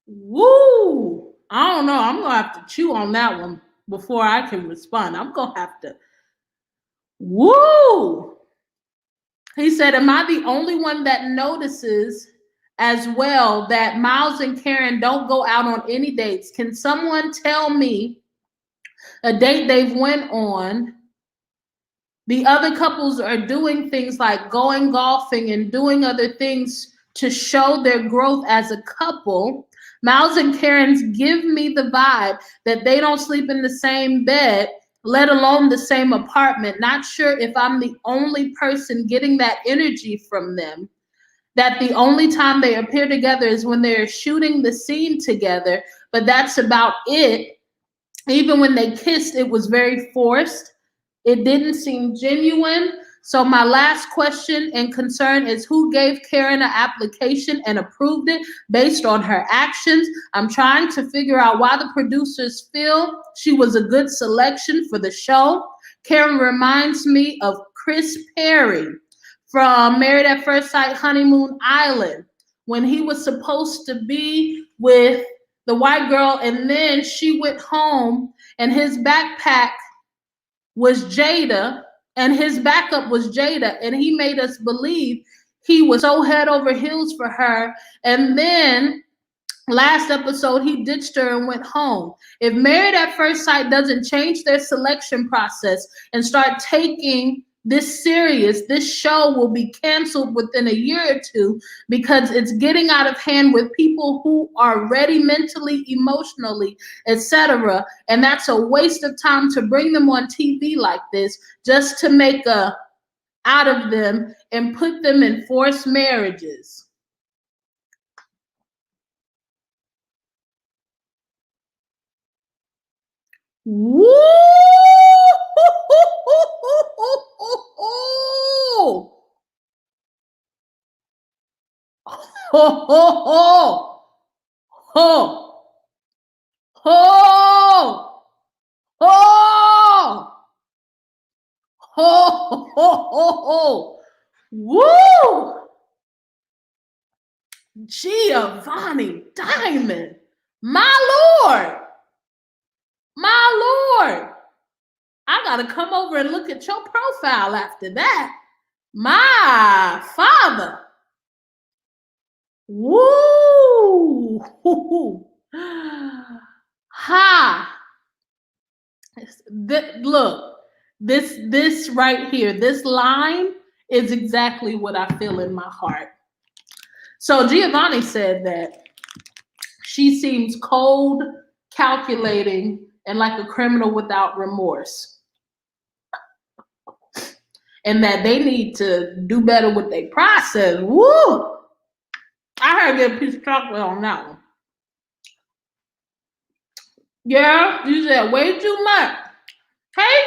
Woo! I don't know. I'm gonna have to chew on that one before I can respond. I'm gonna have to. Woo! He said, "Am I the only one that notices as well that Miles and Karen don't go out on any dates? Can someone tell me a date they've went on? The other couples are doing things like going golfing and doing other things to show their growth as a couple. Miles and Karen's give me the vibe that they don't sleep in the same bed, let alone the same apartment. Not sure if I'm the only person getting that energy from them. That the only time they appear together is when they're shooting the scene together, but that's about it. Even when they kissed, it was very forced. It didn't seem genuine. So my last question and concern is who gave Karen an application and approved it based on her actions? I'm trying to figure out why the producers feel she was a good selection for the show. Karen reminds me of Chris Perry from Married at First Sight Honeymoon Island when he was supposed to be with the white girl and then she went home and his backpack was Jada and his backup was Jada, and he made us believe he was so head over heels for her, and then last episode he ditched her and went home. If Married at First Sight doesn't change their selection process and start taking this serious, this show will be canceled within a year or two because it's getting out of hand with people who are ready mentally, emotionally, etc. And that's a waste of time to bring them on TV like this just to make a out of them and put them in forced marriages. Woo! Ho ho ho ho ho ho ho ho ho. Woo! Giovanni Diamond, my lord, my lord. I gotta come over and look at your profile after that. My father. Woo! Ha! Look, this right here, this line is exactly what I feel in my heart. So Giovanni said that she seems cold, calculating, and like a criminal without remorse. And that they need to do better with their process. Woo! I heard get a piece of chocolate on that one. Yeah, you said way too much. Hey,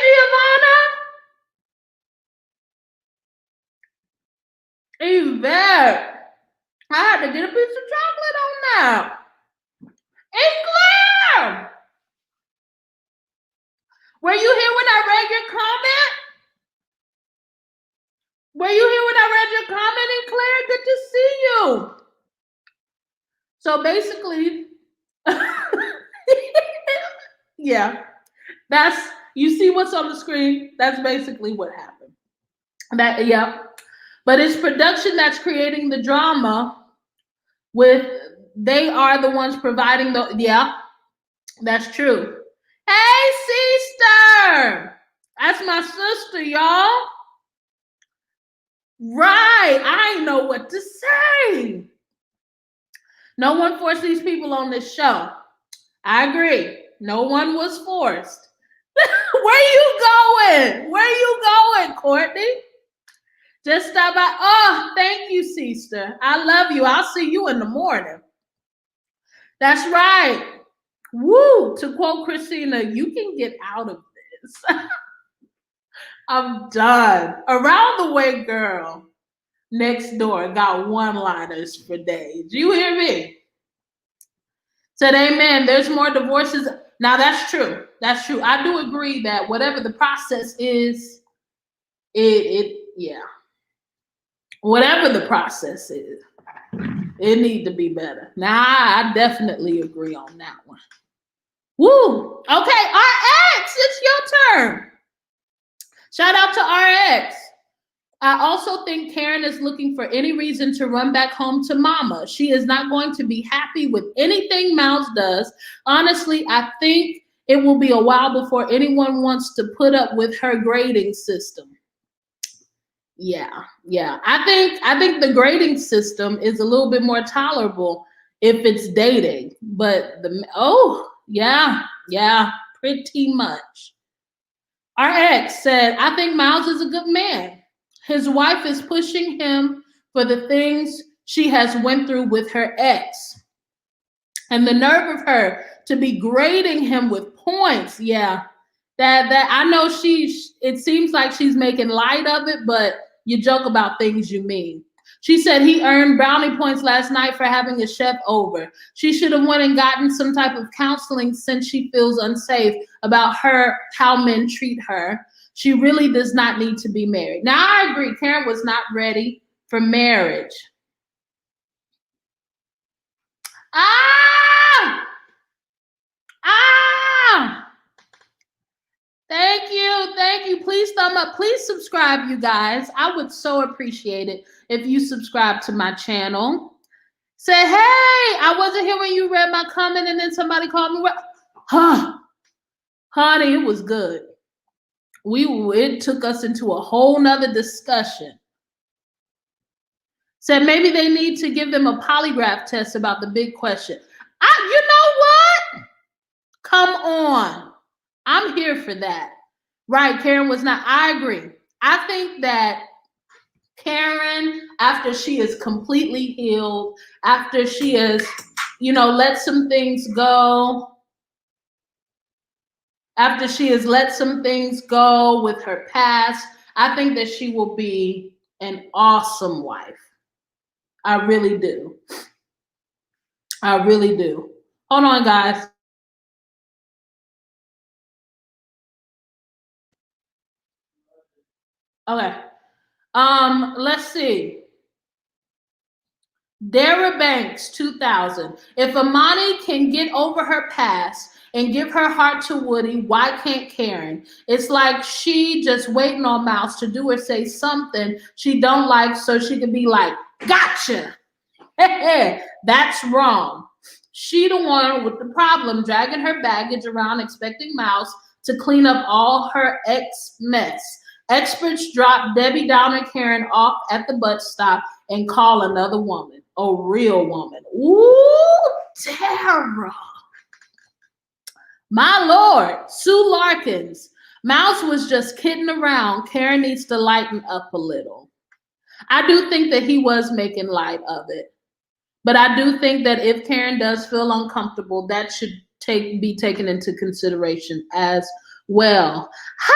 Giovanna. Yvette. I had to get a piece of chocolate on that. Hey, Claire. Were you here when I read your comment? Were you here when I read your comment? And Claire, good to see you. So basically, yeah, that's, you see what's on the screen? That's basically what happened. That, yeah. But it's production that's creating the drama with, they are the ones providing the, yeah, that's true. Hey, sister. That's my sister, y'all. Right. I ain't know what to say. No one forced these people on this show. I agree. No one was forced. Where you going? Where you going, Courtney? Just stop by. Oh, thank you, sister. I love you. I'll see you in the morning. That's right. Woo! To quote Christina, you can get out of this. I'm done. Around the way, girl. Next door got one-liners for days. You hear me? Said amen. There's more divorces. Now that's true. That's true. I do agree that whatever the process is, yeah. Whatever the process is, it need to be better. Now I definitely agree on that one. Woo! Okay, RX, it's your turn. Shout out to RX. I also think Karen is looking for any reason to run back home to mama. She is not going to be happy with anything Mouse does. Honestly, I think it will be a while before anyone wants to put up with her grading system. Yeah. I think the grading system is a little bit more tolerable if it's dating. But pretty much. Our ex said, I think Miles is a good man. His wife is pushing him for the things she has went through with her ex. And the nerve of her to be grading him with points. Yeah. That I know it seems like she's making light of it, but you joke about things you mean. She said he earned brownie points last night for having a chef over. She should have went and gotten some type of counseling since she feels unsafe about how men treat her. She really does not need to be married. Now, I agree. Karen was not ready for marriage. Thank you. Please thumb up. Please subscribe, you guys. I would so appreciate it if you subscribe to my channel. Say, hey, I wasn't here when you read my comment and then somebody called me. Honey, it was good. It took us into a whole nother discussion. Said maybe they need to give them a polygraph test about the big question. You know what? Come on. I'm here for that. Right, Karen was not. I agree. I think that Karen, after she is completely healed, after she has, let some things go, after she has let some things go with her past, I think that she will be an awesome wife. I really do. I really do. Hold on, guys. Okay. Let's see. Dara Banks, 2000. If Amani can get over her past and give her heart to Woody, why can't Karen? It's like she just waiting on Mouse to do or say something she don't like so she can be like, gotcha. That's wrong. She the one with the problem, dragging her baggage around, expecting Mouse to clean up all her ex mess. Experts drop Debbie Downer Karen off at the bus stop and call another woman, a real woman. Ooh, Tara. My Lord, Sue Larkins. Mouse was just kidding around. Karen needs to lighten up a little. I do think that he was making light of it. But I do think that if Karen does feel uncomfortable, that should be taken into consideration as well. Hi!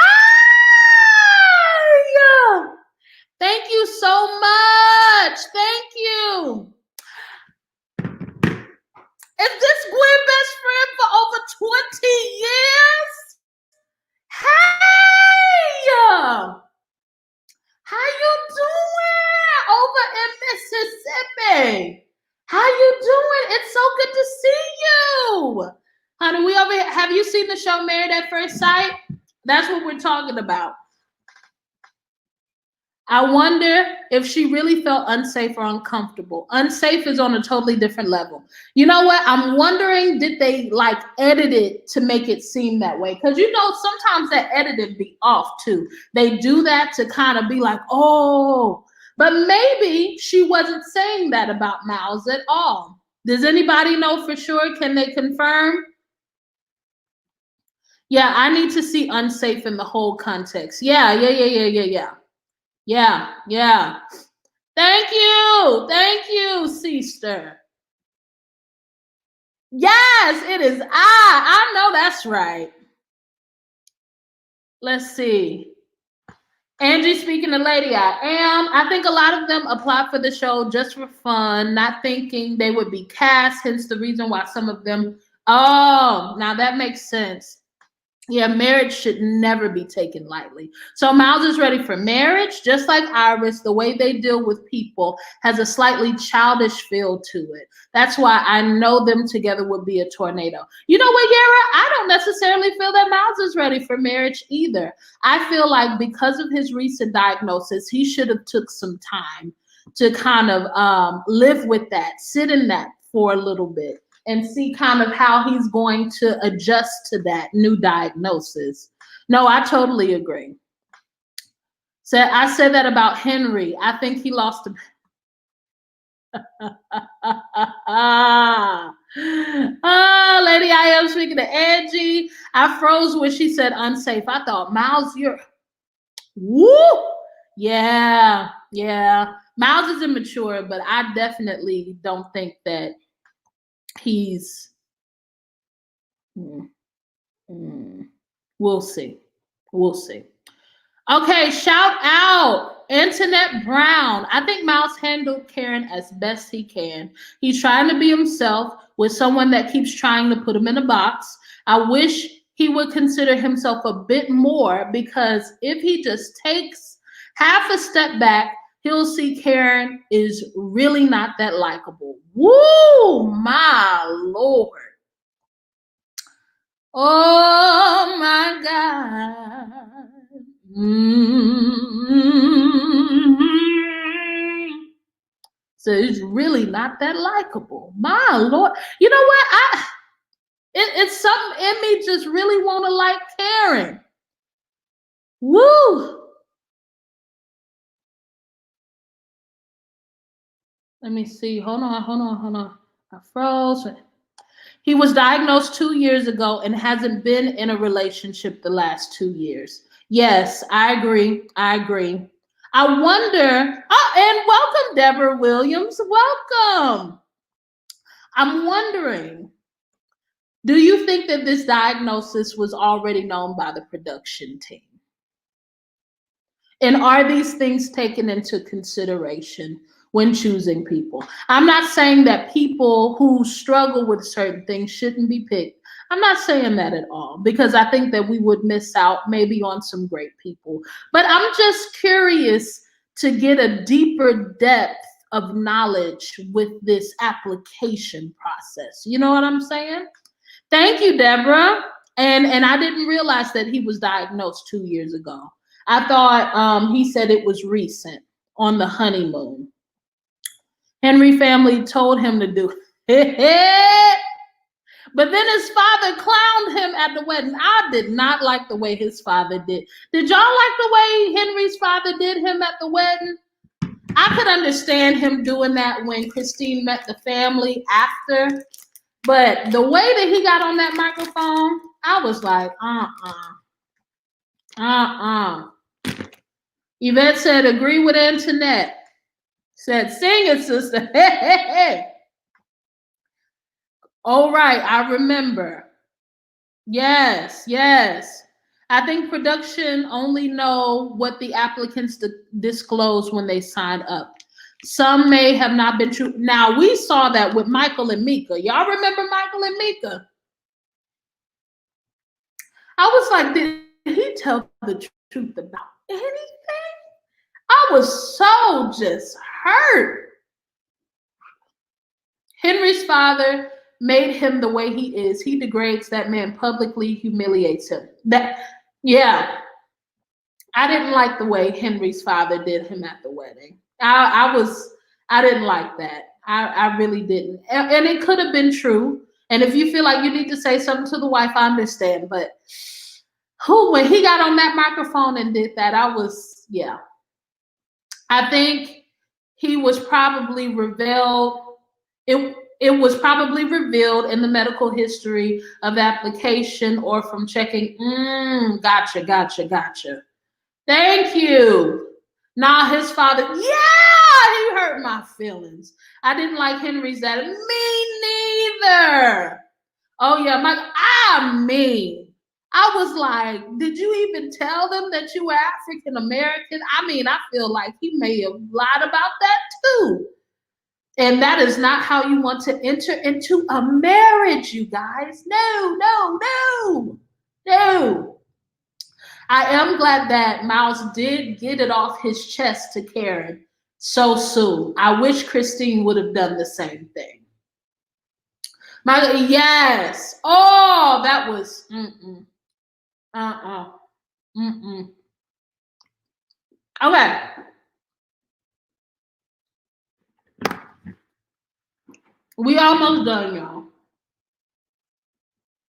Thank you so much. Thank you. Is this Gwen best friend for over 20 years? Hey! How you doing over in Mississippi? How you doing? It's so good to see you. Honey, we over here. Have you seen the show Married at First Sight? That's what we're talking about. I wonder if she really felt unsafe or uncomfortable. Unsafe is on a totally different level. You know what? I'm wondering, did they edit it to make it seem that way? Because sometimes that editing be off too. They do that to kind of be like, oh, but maybe she wasn't saying that about Miles at all. Does anybody know for sure? Can they confirm? Yeah, I need to see unsafe in the whole context. Yeah. Yeah. Thank you, sister. Yes, it is I know that's right. Let's see. Angie speaking to Lady I Am. I think a lot of them apply for the show just for fun, not thinking they would be cast, hence the reason why some of them. Oh, now that makes sense. Yeah, marriage should never be taken lightly. So Miles is ready for marriage, just like Iris. The way they deal with people has a slightly childish feel to it. That's why I know them together would be a tornado. You know what, Yara? I don't necessarily feel that Miles is ready for marriage either. I feel like because of his recent diagnosis, he should have took some time to kind of live with that, sit in that for a little bit and see kind of how he's going to adjust to that new diagnosis. No, I totally agree. So I said that about Henry. I think he lost a Lady I Am speaking to Angie. I froze when she said unsafe. I thought, Miles, you're woo. Yeah. Miles is immature, but I definitely don't think that he's we'll see. Okay, shout out Antoinette Brown. I think Miles handled Karen as best he can. He's trying to be himself with someone that keeps trying to put him in a box. I wish he would consider himself a bit more, because if he just takes half a step back, he'll see Karen is really not that likable. Woo, my Lord. Oh my God. So it's really not that likable. My Lord. You know what? It's something in me just really want to like Karen. Woo. Let me see. Hold on. I froze. He was diagnosed 2 years ago and hasn't been in a relationship the last 2 years. Yes, I agree. I wonder. Oh, and welcome, Deborah Williams. Welcome. I'm wondering, do you think that this diagnosis was already known by the production team? And are these things taken into consideration when choosing people? I'm not saying that people who struggle with certain things shouldn't be picked. I'm not saying that at all, because I think that we would miss out maybe on some great people. But I'm just curious to get a deeper depth of knowledge with this application process. You know what I'm saying? Thank you, Deborah. And I didn't realize that he was diagnosed 2 years ago. I thought he said it was recent, on the honeymoon. Henry family told him to do it. But then his father clowned him at the wedding. I did not like the way his father did. Did y'all like the way Henry's father did him at the wedding? I could understand him doing that when Christine met the family after. But the way that he got on that microphone, I was like, Yvette said, agree with Antoinette. Said, sing it, sister. Hey. All right, I remember. Yes. I think production only know what the applicants disclose when they sign up. Some may have not been true. Now, we saw that with Michael and Mika. Y'all remember Michael and Mika? I was like, did he tell the truth about anything? I was so just hurt. Henry's father made him the way he is. He degrades that man publicly, humiliates him. Yeah. I didn't like the way Henry's father did him at the wedding. I didn't like that. I really didn't. And it could have been true. And if you feel like you need to say something to the wife, I understand. But when he got on that microphone and did that, I think he was probably revealed. It was probably revealed in the medical history of application or from checking. Gotcha. Thank you. Nah, his father, he hurt my feelings. I didn't like Henry's dad. Me neither. Oh yeah, I was like, did you even tell them that you were African American? I mean, I feel like he may have lied about that too. And that is not how you want to enter into a marriage, you guys. No, no, no, no. I am glad that Miles did get it off his chest to Karen so soon. I wish Christine would have done the same thing. Yes. Oh, that was uh-uh. Mm-mm. Okay. We almost done, y'all.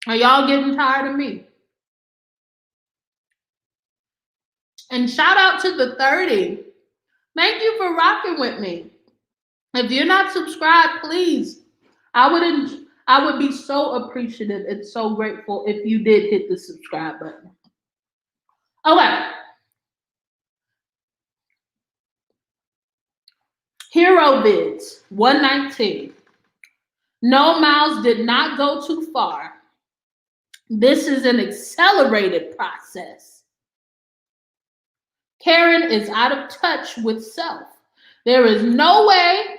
Are y'all getting tired of me? And shout out to the 30. Thank you for rocking with me. If you're not subscribed, please. I would be so appreciative and so grateful if you did hit the subscribe button. Okay. Hero Vids 119. No, Miles did not go too far. This is an accelerated process. Karen is out of touch with self. There is no way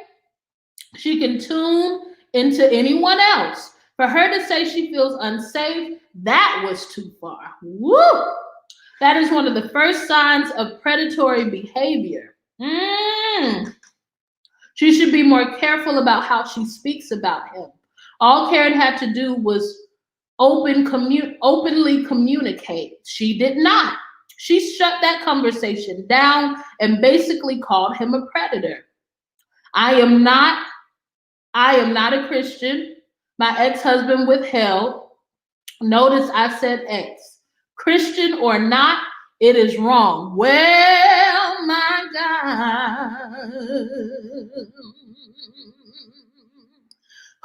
she can tune into anyone else. For her to say she feels unsafe, that was too far. Woo! That is one of the first signs of predatory behavior. She should be more careful about how she speaks about him. All Karen had to do was openly communicate. She did not. She shut that conversation down and basically called him a predator. I am not a Christian. My ex-husband withheld. Notice I said ex. Christian or not, it is wrong. Well, my God.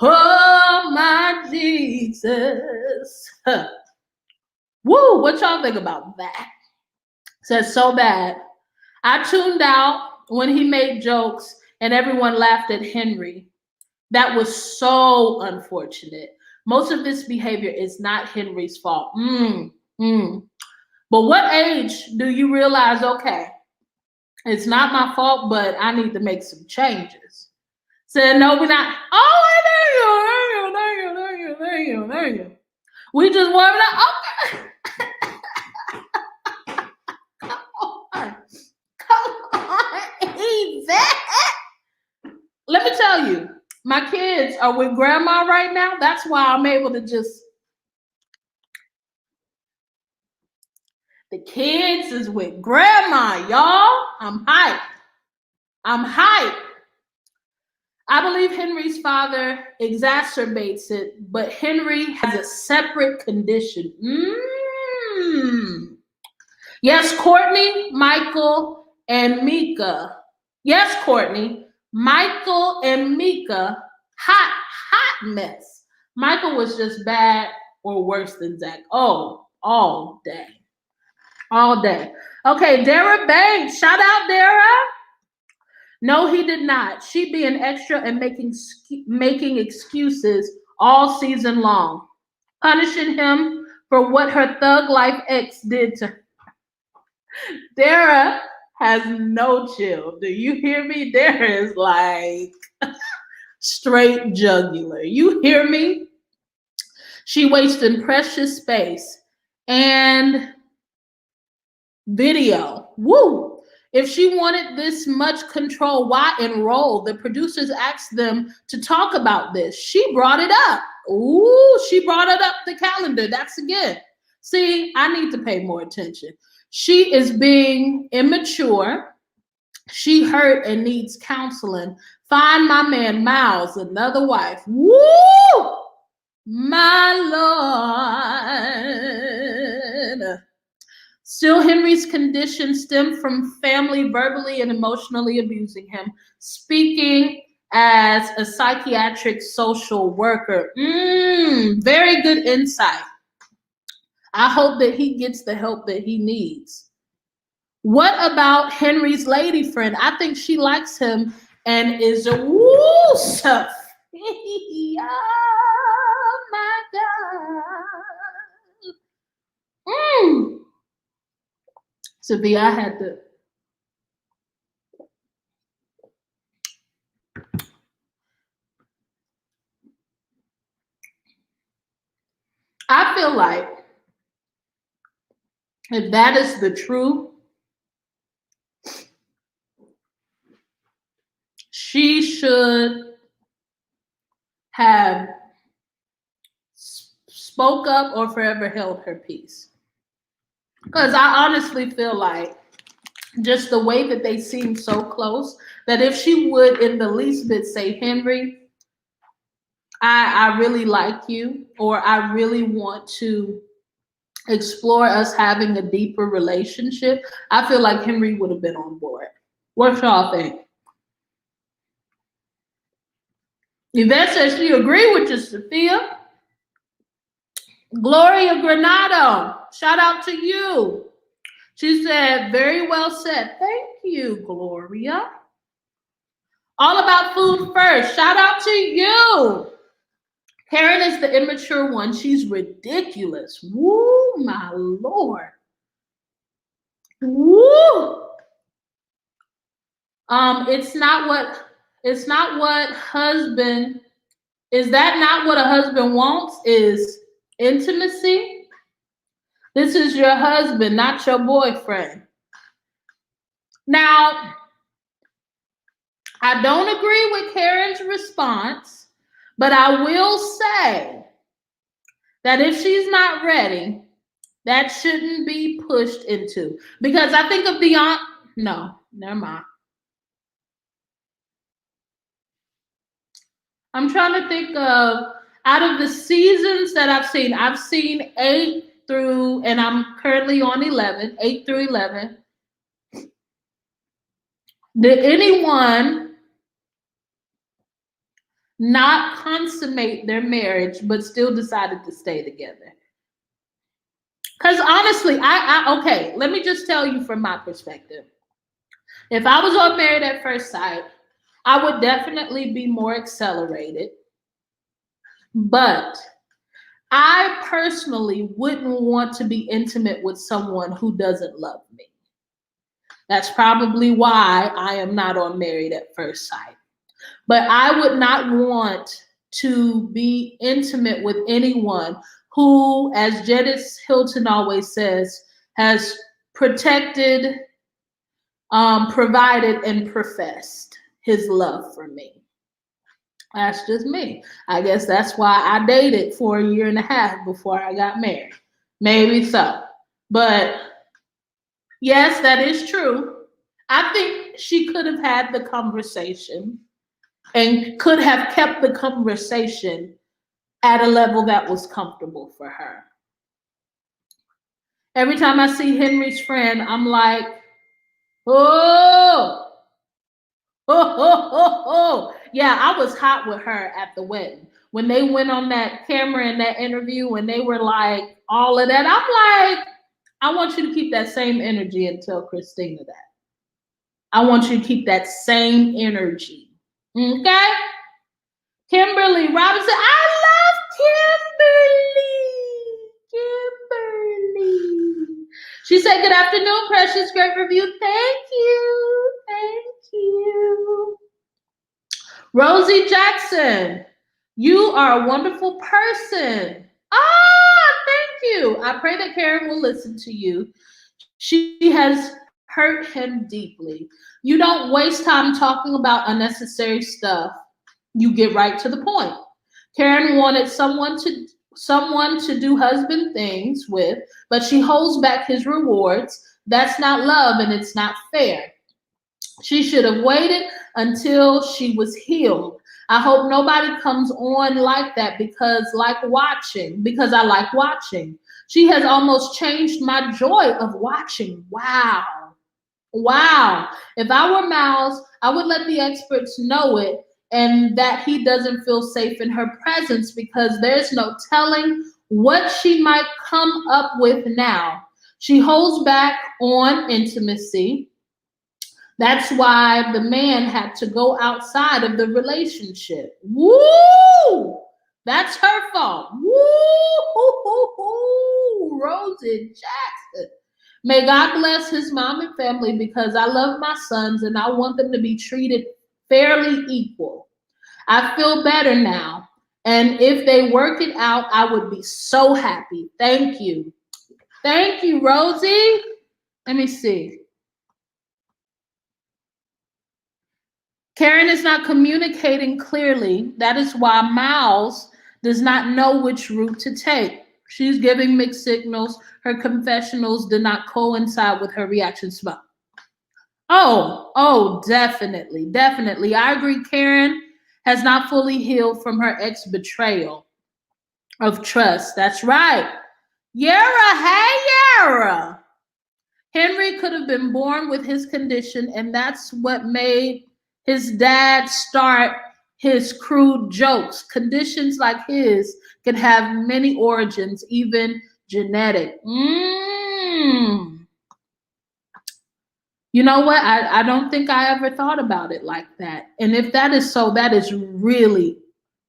Oh, my Jesus. Woo, what y'all think about that? Says so bad. I tuned out when he made jokes and everyone laughed at Henry. That was so unfortunate. Most of this behavior is not Henry's fault. But what age do you realize, okay, it's not my fault, but I need to make some changes? Said, no, we're not. Oh, there you. We just warming up. Okay. Come on, Yvette. Let me tell you, my kids are with grandma right now. That's why I'm able to just. The kids is with grandma, y'all. I'm hyped. I believe Henry's father exacerbates it, but Henry has a separate condition. Yes, Courtney, Michael, and Mika. Yes, Courtney, Michael and Mika, hot mess. Michael was just bad or worse than Zach. Oh, all day. Okay, Dara Banks. Shout out, Dara. No, he did not. She being extra and making excuses all season long, punishing him for what her thug life ex did to her. Dara has no chill. Do you hear me? Dara is like straight jugular. You hear me? She wasted precious space and video. Woo! If she wanted this much control, why enroll? The producers asked them to talk about this. She brought it up. Ooh, she brought it up the calendar. That's again. See, I need to pay more attention. She is being immature. She hurt and needs counseling. Find my man Miles another wife. Woo! My Lord. Still, Henry's condition stemmed from family verbally and emotionally abusing him. Speaking as a psychiatric social worker. Very good insight. I hope that he gets the help that he needs. What about Henry's lady friend? I think she likes him and is a woo stuff. Oh my Sophia, I had to. I feel like if that is the truth, she should have spoke up or forever held her peace. Because I honestly feel like just the way that they seem so close, that if she would in the least bit say, Henry, I really like you, or I really want to explore us having a deeper relationship, I feel like Henry would have been on board. What y'all think? Yvette says she agree with you, Sophia. Gloria Granado, shout out to you. She said, very well said. Thank you, Gloria. All about food first. Shout out to you. Karen is the immature one. She's ridiculous. Woo, my Lord. Woo. It's not what husband, is that not what a husband wants? Is intimacy? This is your husband, not your boyfriend. Now, I don't agree with Karen's response, but I will say that if she's not ready, that shouldn't be pushed into. Because I think of beyond, no, never mind. I'm trying to think of, out of the seasons that I've seen 8 through, and I'm currently on 11, 8 through 11. Did anyone not consummate their marriage but still decided to stay together? Because honestly, okay, let me just tell you from my perspective. If I was on Married at First Sight, I would definitely be more accelerated. But I personally wouldn't want to be intimate with someone who doesn't love me. That's probably why I am not on Married at First Sight. But I would not want to be intimate with anyone who, as Janice Hilton always says, has protected, provided, and professed his love for me. That's just me. I guess that's why I dated for 1.5 years before I got married. Maybe so. But yes, that is true. I think she could have had the conversation and could have kept the conversation at a level that was comfortable for her. Every time I see Henry's friend, I'm like, oh, oh. Yeah, I was hot with her at the wedding. When they went on that camera in that interview, when they were like, all of that, I'm like, I want you to keep that same energy and tell Christina that. I want you to keep that same energy. Okay? Kimberly Robinson, I love Kimberly. She said, good afternoon, precious. Great review. Thank you. Thank you. Rosie Jackson, you are a wonderful person. Thank you. I pray that Karen will listen to you. She has hurt him deeply. You don't waste time talking about unnecessary stuff. You get right to the point. Karen wanted someone to do husband things with, but she holds back his rewards. That's not love, and it's not fair. She should have waited until she was healed. I hope nobody comes on like that because I like watching. She has almost changed my joy of watching. Wow. If I were Miles, I would let the experts know it and that he doesn't feel safe in her presence because there's no telling what she might come up with now. She holds back on intimacy. That's why the man had to go outside of the relationship. Woo! That's her fault. Woo! Rosie Jackson. May God bless his mom and family because I love my sons and I want them to be treated fairly equal. I feel better now. And if they work it out, I would be so happy. Thank you. Thank you, Rosie. Let me see. Karen is not communicating clearly. That is why Miles does not know which route to take. She's giving mixed signals. Her confessionals did not coincide with her reactions. Oh, definitely, definitely. I agree. Karen has not fully healed from her ex betrayal of trust. That's right. Yara, hey, Yara. Henry could have been born with his condition, and that's what made his dad start his crude jokes. Conditions like his can have many origins, even genetic. You know what? I don't think I ever thought about it like that. And if that is so, that is really,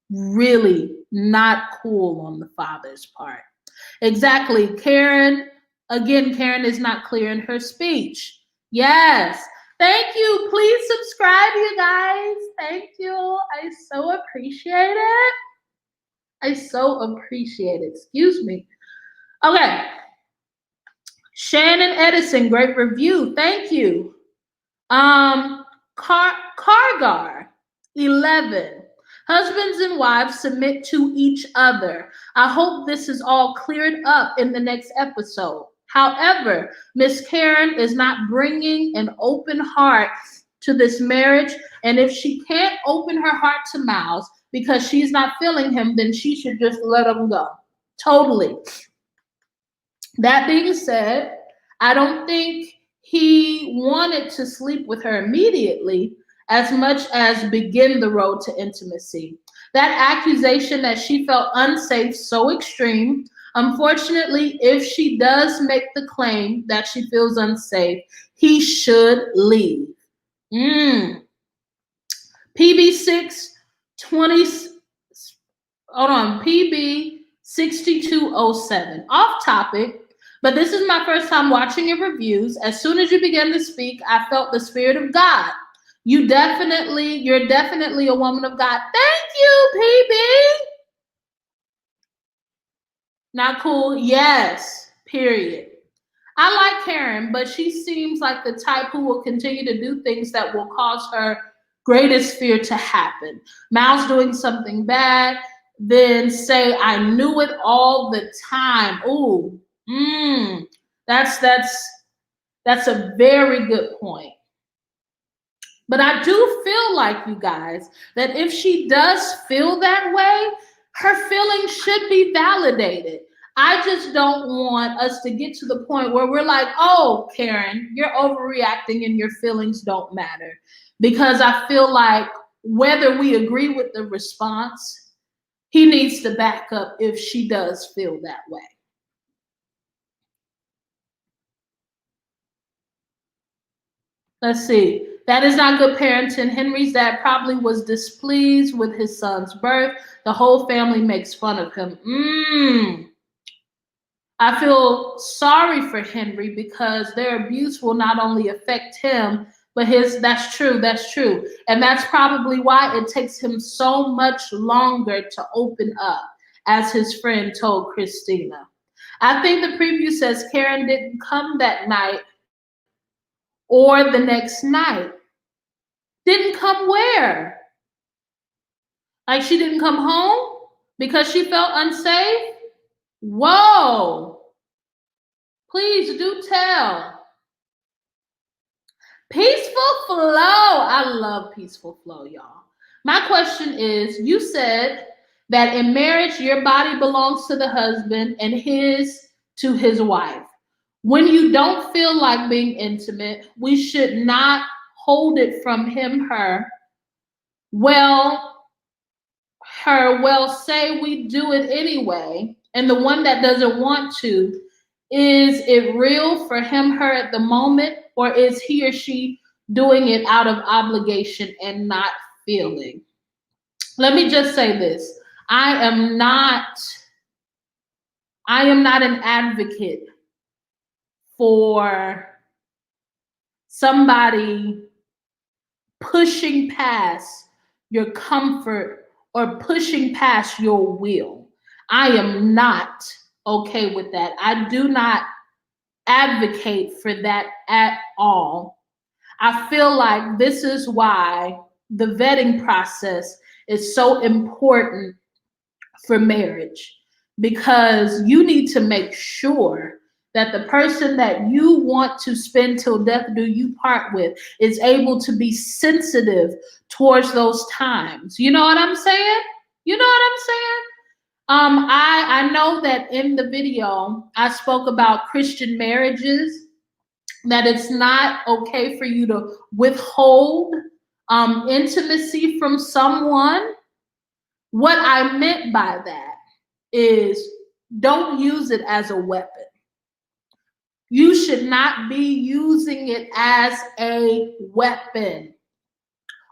really not cool on the father's part. Exactly. Karen is not clear in her speech. Yes. Thank you. Please subscribe, you guys. Thank you. I so appreciate it. Excuse me. Okay. Shannon Edison, great review. Thank you. Cargar, 11. Husbands and wives submit to each other. I hope this is all cleared up in the next episode. However, Miss Karen is not bringing an open heart to this marriage, and if she can't open her heart to Miles because she's not feeling him, then she should just let him go. Totally. That being said, I don't think he wanted to sleep with her immediately as much as begin the road to intimacy. That accusation that she felt unsafe, so extreme. Unfortunately, if she does make the claim that she feels unsafe, he should leave. PB 6207. Off topic, but this is my first time watching your reviews. As soon as you began to speak, I felt the Spirit of God. You're definitely a woman of God. Thank you, PB. Not cool? Yes, period. I like Karen, but she seems like the type who will continue to do things that will cause her greatest fear to happen. Miles doing something bad, then say, I knew it all the time. Ooh, that's a very good point. But I do feel like, you guys, that if she does feel that way, her feelings should be validated. I just don't want us to get to the point where we're like, oh, Karen, you're overreacting and your feelings don't matter. Because I feel like whether we agree with the response, he needs to back up if she does feel that way. Let's see. That is not good parenting. Henry's dad probably was displeased with his son's birth. The whole family makes fun of him. I feel sorry for Henry because their abuse will not only affect him, but that's true. And that's probably why it takes him so much longer to open up, as his friend told Christina. I think the preview says Karen didn't come that night or the next night. Didn't come where? Like she didn't come home because she felt unsafe? Whoa. Please do tell. Peaceful flow. I love peaceful flow, y'all. My question is, you said that in marriage, your body belongs to the husband and his to his wife. When you don't feel like being intimate, we should not hold it from him, her. Well, say we do it anyway. And the one that doesn't want to, is it real for him, her at the moment, or is he or she doing it out of obligation and not feeling? Let me just say this. I am not an advocate for somebody pushing past your comfort or pushing past your will. I am not okay with that. I do not advocate for that at all. I feel like this is why the vetting process is so important for marriage, because you need to make sure that the person that you want to spend till death do you part with is able to be sensitive towards those times. You know what I'm saying? You know what I'm saying? I know that in the video I spoke about Christian marriages, that it's not okay for you to withhold intimacy from someone. What I meant by that is, don't use it as a weapon. You should not be using it as a weapon.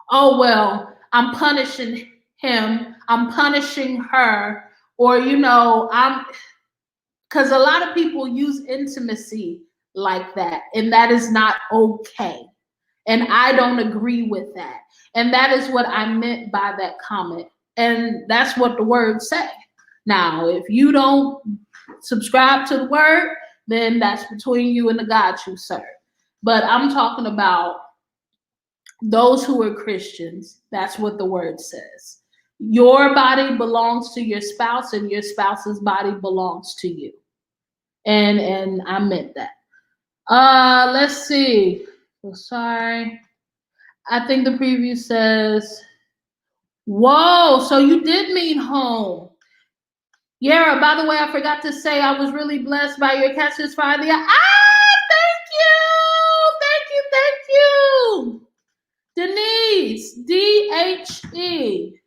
Oh, well, I'm punishing him, I'm punishing her, or, because a lot of people use intimacy like that, and that is not okay. And I don't agree with that. And that is what I meant by that comment. And that's what the word say. Now, if you don't subscribe to the word, then that's between you and the God you serve. But I'm talking about those who are Christians. That's what the word says. Your body belongs to your spouse, and your spouse's body belongs to you. And I meant that. Let's see. Oh, sorry. I think the preview says, whoa, so you did mean home. Yara, by the way, I forgot to say I was really blessed by your Cashapp Friday. Thank you. Denise, D-H-E.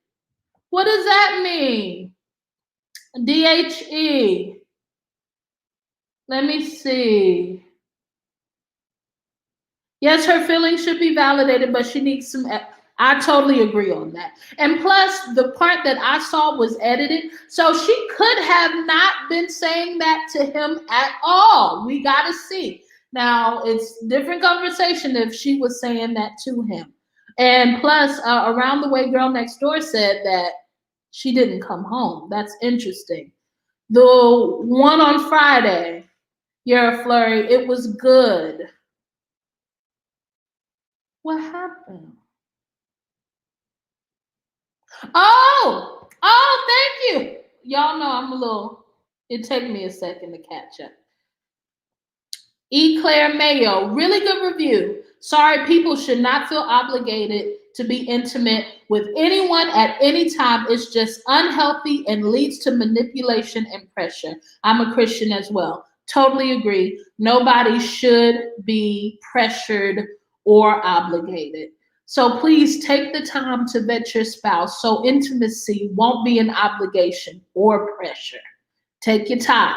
What does that mean? D-H-E. Let me see. Yes, her feelings should be validated, but she needs some. I totally agree on that. And plus, the part that I saw was edited, so she could have not been saying that to him at all. We got to see. Now, it's different conversation if she was saying that to him. And plus, Around the Way Girl Next Door said that she didn't come home. That's interesting. The one on Friday, Yara Flurry, it was good. What happened? Oh, thank you. Y'all know it took me a second to catch up. Eclair Mayo, really good review. Sorry, people should not feel obligated to be intimate with anyone at any time. It's just unhealthy and leads to manipulation and pressure. I'm a Christian as well. Totally agree. Nobody should be pressured or obligated. So please take the time to vet your spouse so intimacy won't be an obligation or pressure. Take your time.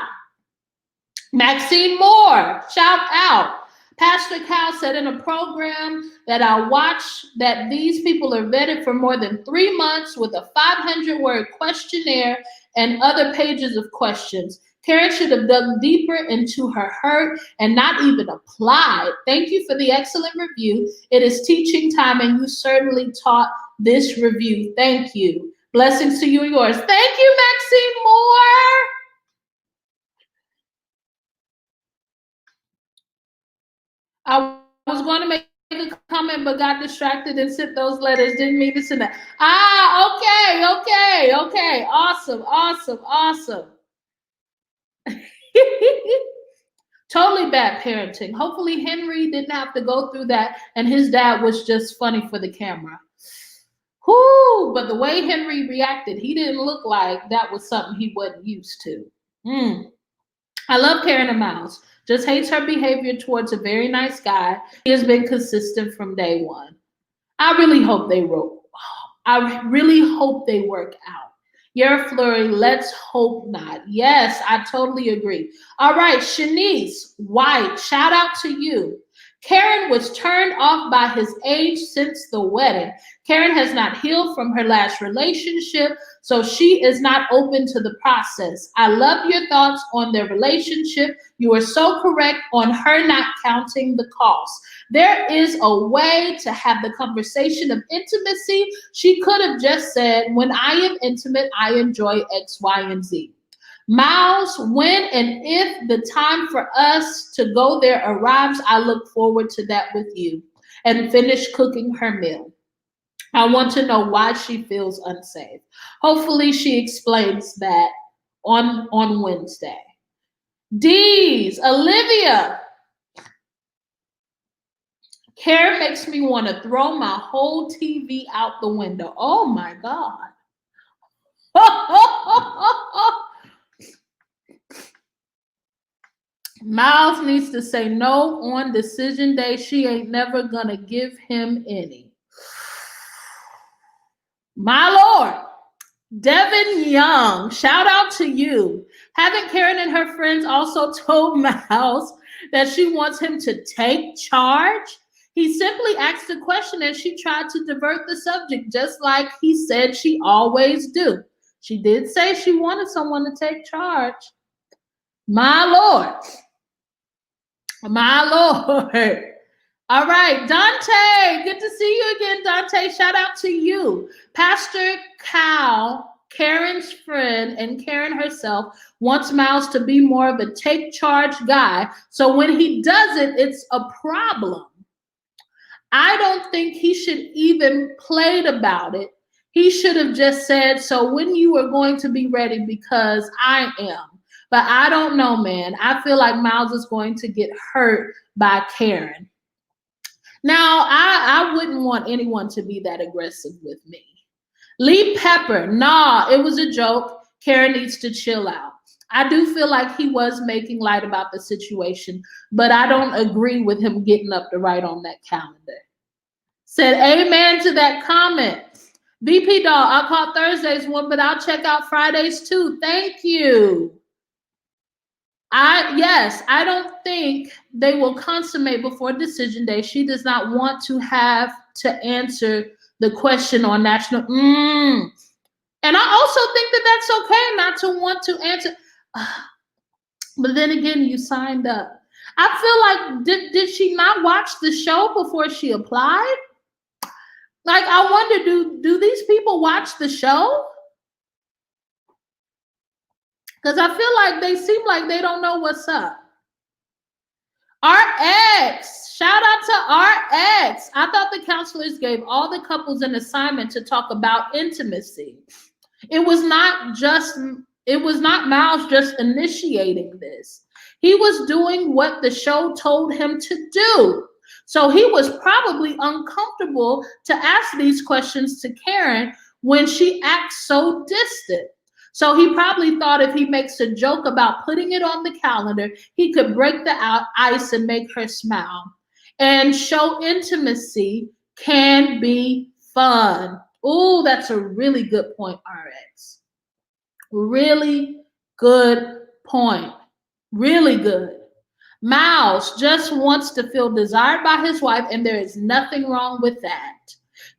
Maxine Moore, shout out. Pastor Cal said in a program that I watched that these people are vetted for more than 3 months with a 500-word questionnaire and other pages of questions. Karen should have dug deeper into her hurt and not even applied. Thank you for the excellent review. It is teaching time, and you certainly taught this review. Thank you. Blessings to you and yours. Thank you, Maxine Moore. I was going to make a comment, but got distracted and sent those letters. Didn't mean to send that. Okay. Awesome. Totally bad parenting. Hopefully Henry didn't have to go through that, and his dad was just funny for the camera. Whoo! But the way Henry reacted, he didn't look like that was something he wasn't used to. I love Karen and Mouse. Just hates her behavior towards a very nice guy. He has been consistent from day one. I really hope they work out. Your Flurry, let's hope not. Yes, I totally agree. All right, Shanice White, shout out to you. Karen was turned off by his age since the wedding. Karen has not healed from her last relationship, so she is not open to the process. I love your thoughts on their relationship. You are so correct on her not counting the cost. There is a way to have the conversation of intimacy. She could have just said, when I am intimate, I enjoy X, Y, and Z. Miles, when and if the time for us to go there arrives, I look forward to that with you. And finish cooking her meal. I want to know why she feels unsafe. Hopefully, she explains that on Wednesday. D's, Olivia. Karen makes me want to throw my whole TV out the window. Oh my God. Miles needs to say no on decision day. She ain't never gonna give him any. My Lord. Devin Young, shout out to you. Haven't Karen and her friends also told Miles that she wants him to take charge? He simply asked a question and she tried to divert the subject, just like he said she always do. She did say she wanted someone to take charge. My Lord. My Lord. All right, Dante, good to see you again, Dante. Shout out to you. Pastor Cal, Karen's friend, and Karen herself wants Miles to be more of a take charge guy. So when he does it, it's a problem. I don't think he should even played about it. He should have just said, so when you are going to be ready, because I am. But I don't know, man. I feel like Miles is going to get hurt by Karen. Now, I wouldn't want anyone to be that aggressive with me. Lee Pepper, nah, it was a joke. Karen needs to chill out. I do feel like he was making light about the situation, but I don't agree with him getting up to write on that calendar. Said amen to that comment. VP Doll, I caught Thursday's one, but I'll check out Fridays too. Thank you. I don't think they will consummate before decision day. She does not want to have to answer the question on national. And I also think that that's okay not to want to answer. But then again, you signed up. I feel like did she not watch the show before she applied? Like, I wonder, do these people watch the show? Because I feel like they seem like they don't know what's up. RX, shout out to RX. I thought the counselors gave all the couples an assignment to talk about intimacy. It was not Miles just initiating this. He was doing what the show told him to do. So he was probably uncomfortable to ask these questions to Karen when she acts so distant. So he probably thought if he makes a joke about putting it on the calendar, he could break the ice and make her smile. And show intimacy can be fun. Ooh, that's a really good point, RX. Really good point. Really good. Miles just wants to feel desired by his wife, and there is nothing wrong with that.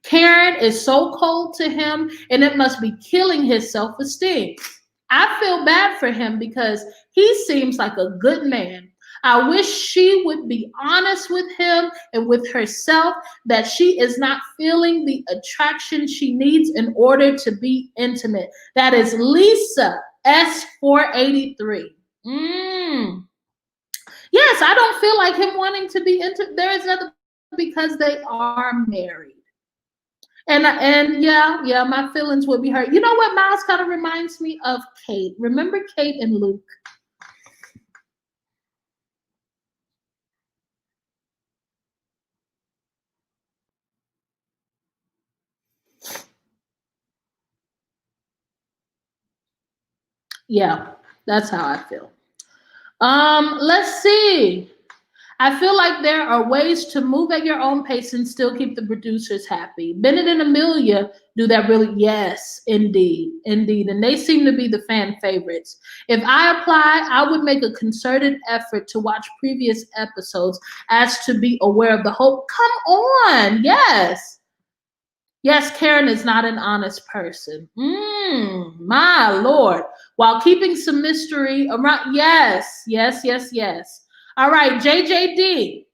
Karen is so cold to him, and it must be killing his self-esteem. I feel bad for him because he seems like a good man. I wish she would be honest with him and with herself that she is not feeling the attraction she needs in order to be intimate. That is Lisa S483. Yes, I don't feel like him wanting to be intimate. There is nothing because they are married. And yeah, my feelings would be hurt. You know what Miles kind of reminds me of? Kate. Remember Kate and Luke? Yeah, that's how I feel. Let's see. I feel like there are ways to move at your own pace and still keep the producers happy. Bennett and Amelia do that really. Yes, indeed, indeed. And they seem to be the fan favorites. If I apply, I would make a concerted effort to watch previous episodes as to be aware of the hope. Come on, yes. Yes, Karen is not an honest person. My Lord. While keeping some mystery around. Yes, yes, yes, yes. All right, JJD.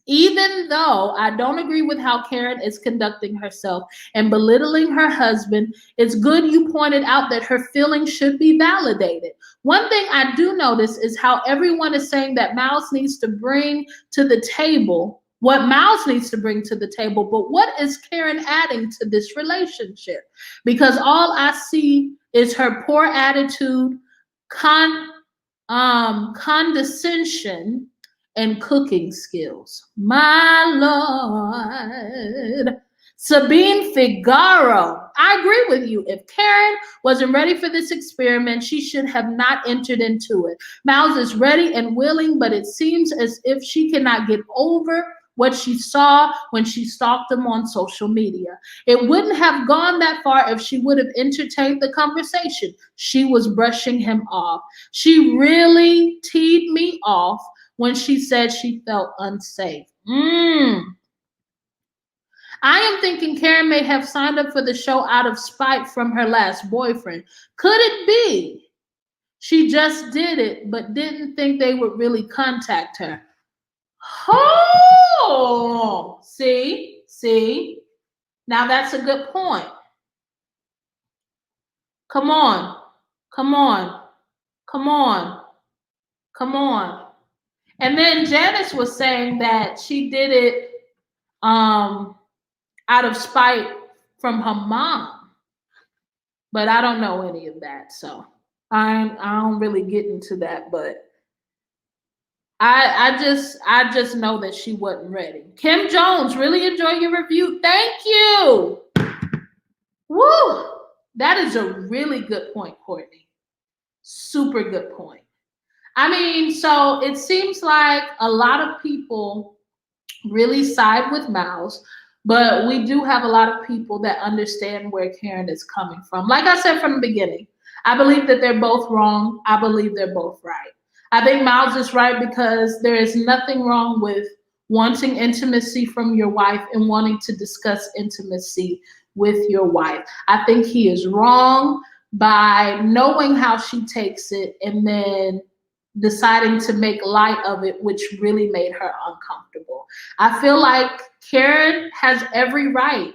Even though I don't agree with how Karen is conducting herself and belittling her husband, it's good you pointed out that her feelings should be validated. One thing I do notice is how everyone is saying that Mouse needs to bring to the table what Mouse needs to bring to the table, but what is Karen adding to this relationship? Because all I see is her poor attitude, condescension, and cooking skills. My Lord. Sabine Figaro. I agree with you. If Karen wasn't ready for this experiment, she should have not entered into it. Miles is ready and willing, but it seems as if she cannot get over what she saw when she stalked him on social media. It wouldn't have gone that far if she would have entertained the conversation. She was brushing him off. She really teed me off when she said she felt unsafe. I am thinking Karen may have signed up for the show out of spite from her last boyfriend. Could it be she just did it but didn't think they would really contact her? Oh, see. Now that's a good point. Come on. And then Janice was saying that she did it out of spite from her mom. But I don't know any of that, so I don't really get into that, but I just know that she wasn't ready. Kim Jones, really enjoy your review. Thank you. Woo! That is a really good point, Courtney. Super good point. I mean, so it seems like a lot of people really side with Mouse, but we do have a lot of people that understand where Karen is coming from. Like I said from the beginning, I believe that they're both wrong. I believe they're both right. I think Miles is right because there is nothing wrong with wanting intimacy from your wife and wanting to discuss intimacy with your wife. I think he is wrong by knowing how she takes it and then deciding to make light of it, which really made her uncomfortable. I feel like Karen has every right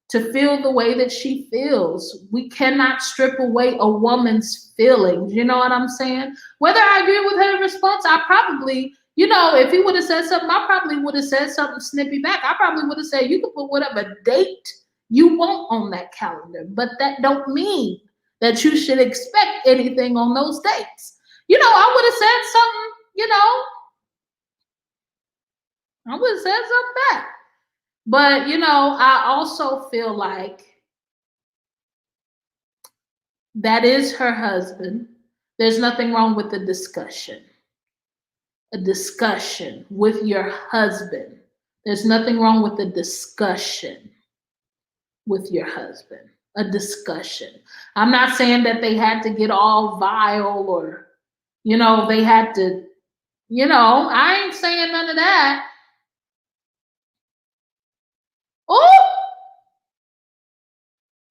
to feel the way that she feels. We cannot strip away a woman's feelings. You know what I'm saying? Whether I agree with her response, I probably, if he would have said something, I probably would have said something snippy back. I probably would have said, you can put whatever date you want on that calendar, but that don't mean that you should expect anything on those dates. I would have said something, I would have said something back. But, I also feel like that is her husband. There's nothing wrong with the discussion. A discussion with your husband. There's nothing wrong with the discussion with your husband. A discussion. I'm not saying that they had to get all vile or, they had to, I ain't saying none of that.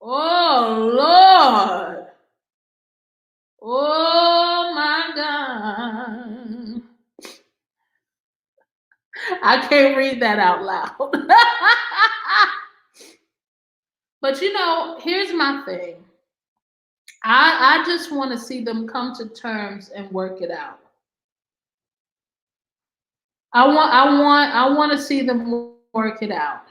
Oh, Lord. Oh, my God. I can't read that out loud. But, here's my thing. I just want to see them come to terms and work it out. I want to see them work it out.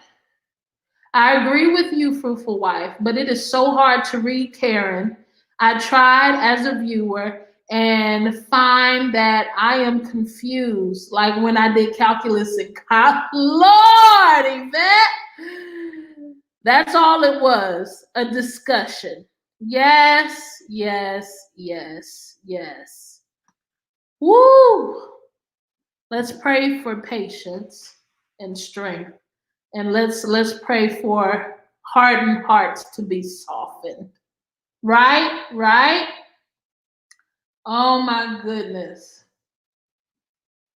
I agree with you, Fruitful Wife, but it is so hard to read Karen. I tried as a viewer and find that I am confused, like when I did calculus in college. Lord, Yvette, that's all it was, a discussion. Yes. Woo! Let's pray for patience and strength. And let's pray for hardened hearts to be softened. Right? Right? Oh my goodness.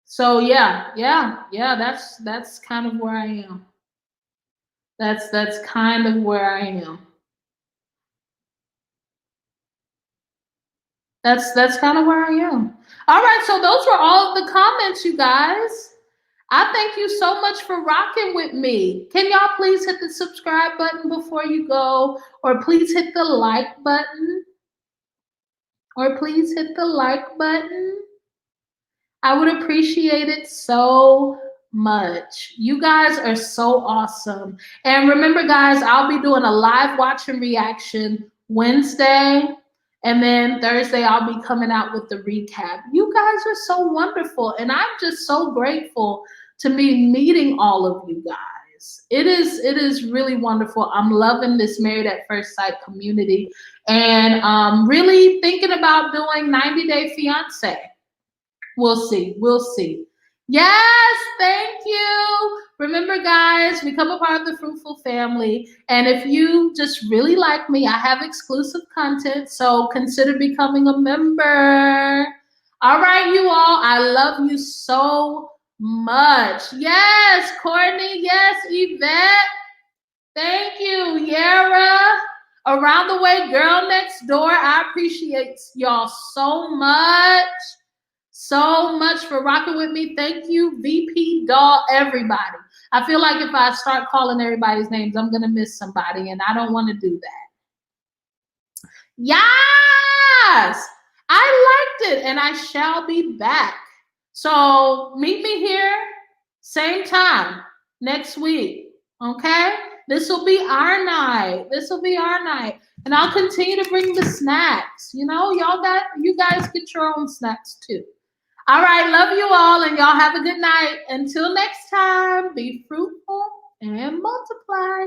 So yeah, that's kind of where I am. That's kind of where I am. That's kind of where I am. All right, so those were all of the comments, you guys. I thank you so much for rocking with me. Can y'all please hit the subscribe button before you go, or please hit the like button, or please hit the like button. I would appreciate it so much. You guys are so awesome. And remember, guys, I'll be doing a live watch and reaction Wednesday. And then Thursday, I'll be coming out with the recap. You guys are so wonderful. And I'm just so grateful to be meeting all of you guys. It is really wonderful. I'm loving this Married at First Sight community, and really thinking about doing 90 Day Fiance. We'll see. We'll see. Yes, thank you. Remember, guys, become a part of the Fruitful family. And if you just really like me, I have exclusive content, so consider becoming a member. All right, you all. I love you so much. Yes, Courtney. Yes, Yvette. Thank you, Yara. Around the way, girl next door. I appreciate y'all so much. So much for rocking with me. Thank you, VP Doll, everybody. I feel like if I start calling everybody's names, I'm going to miss somebody, and I don't want to do that. Yes! I liked it, and I shall be back. So meet me here, same time, next week, okay? This will be our night. This will be our night. And I'll continue to bring the snacks. You know, you guys get your own snacks too. All right, love you all, and y'all have a good night. Until next time, be fruitful and multiply.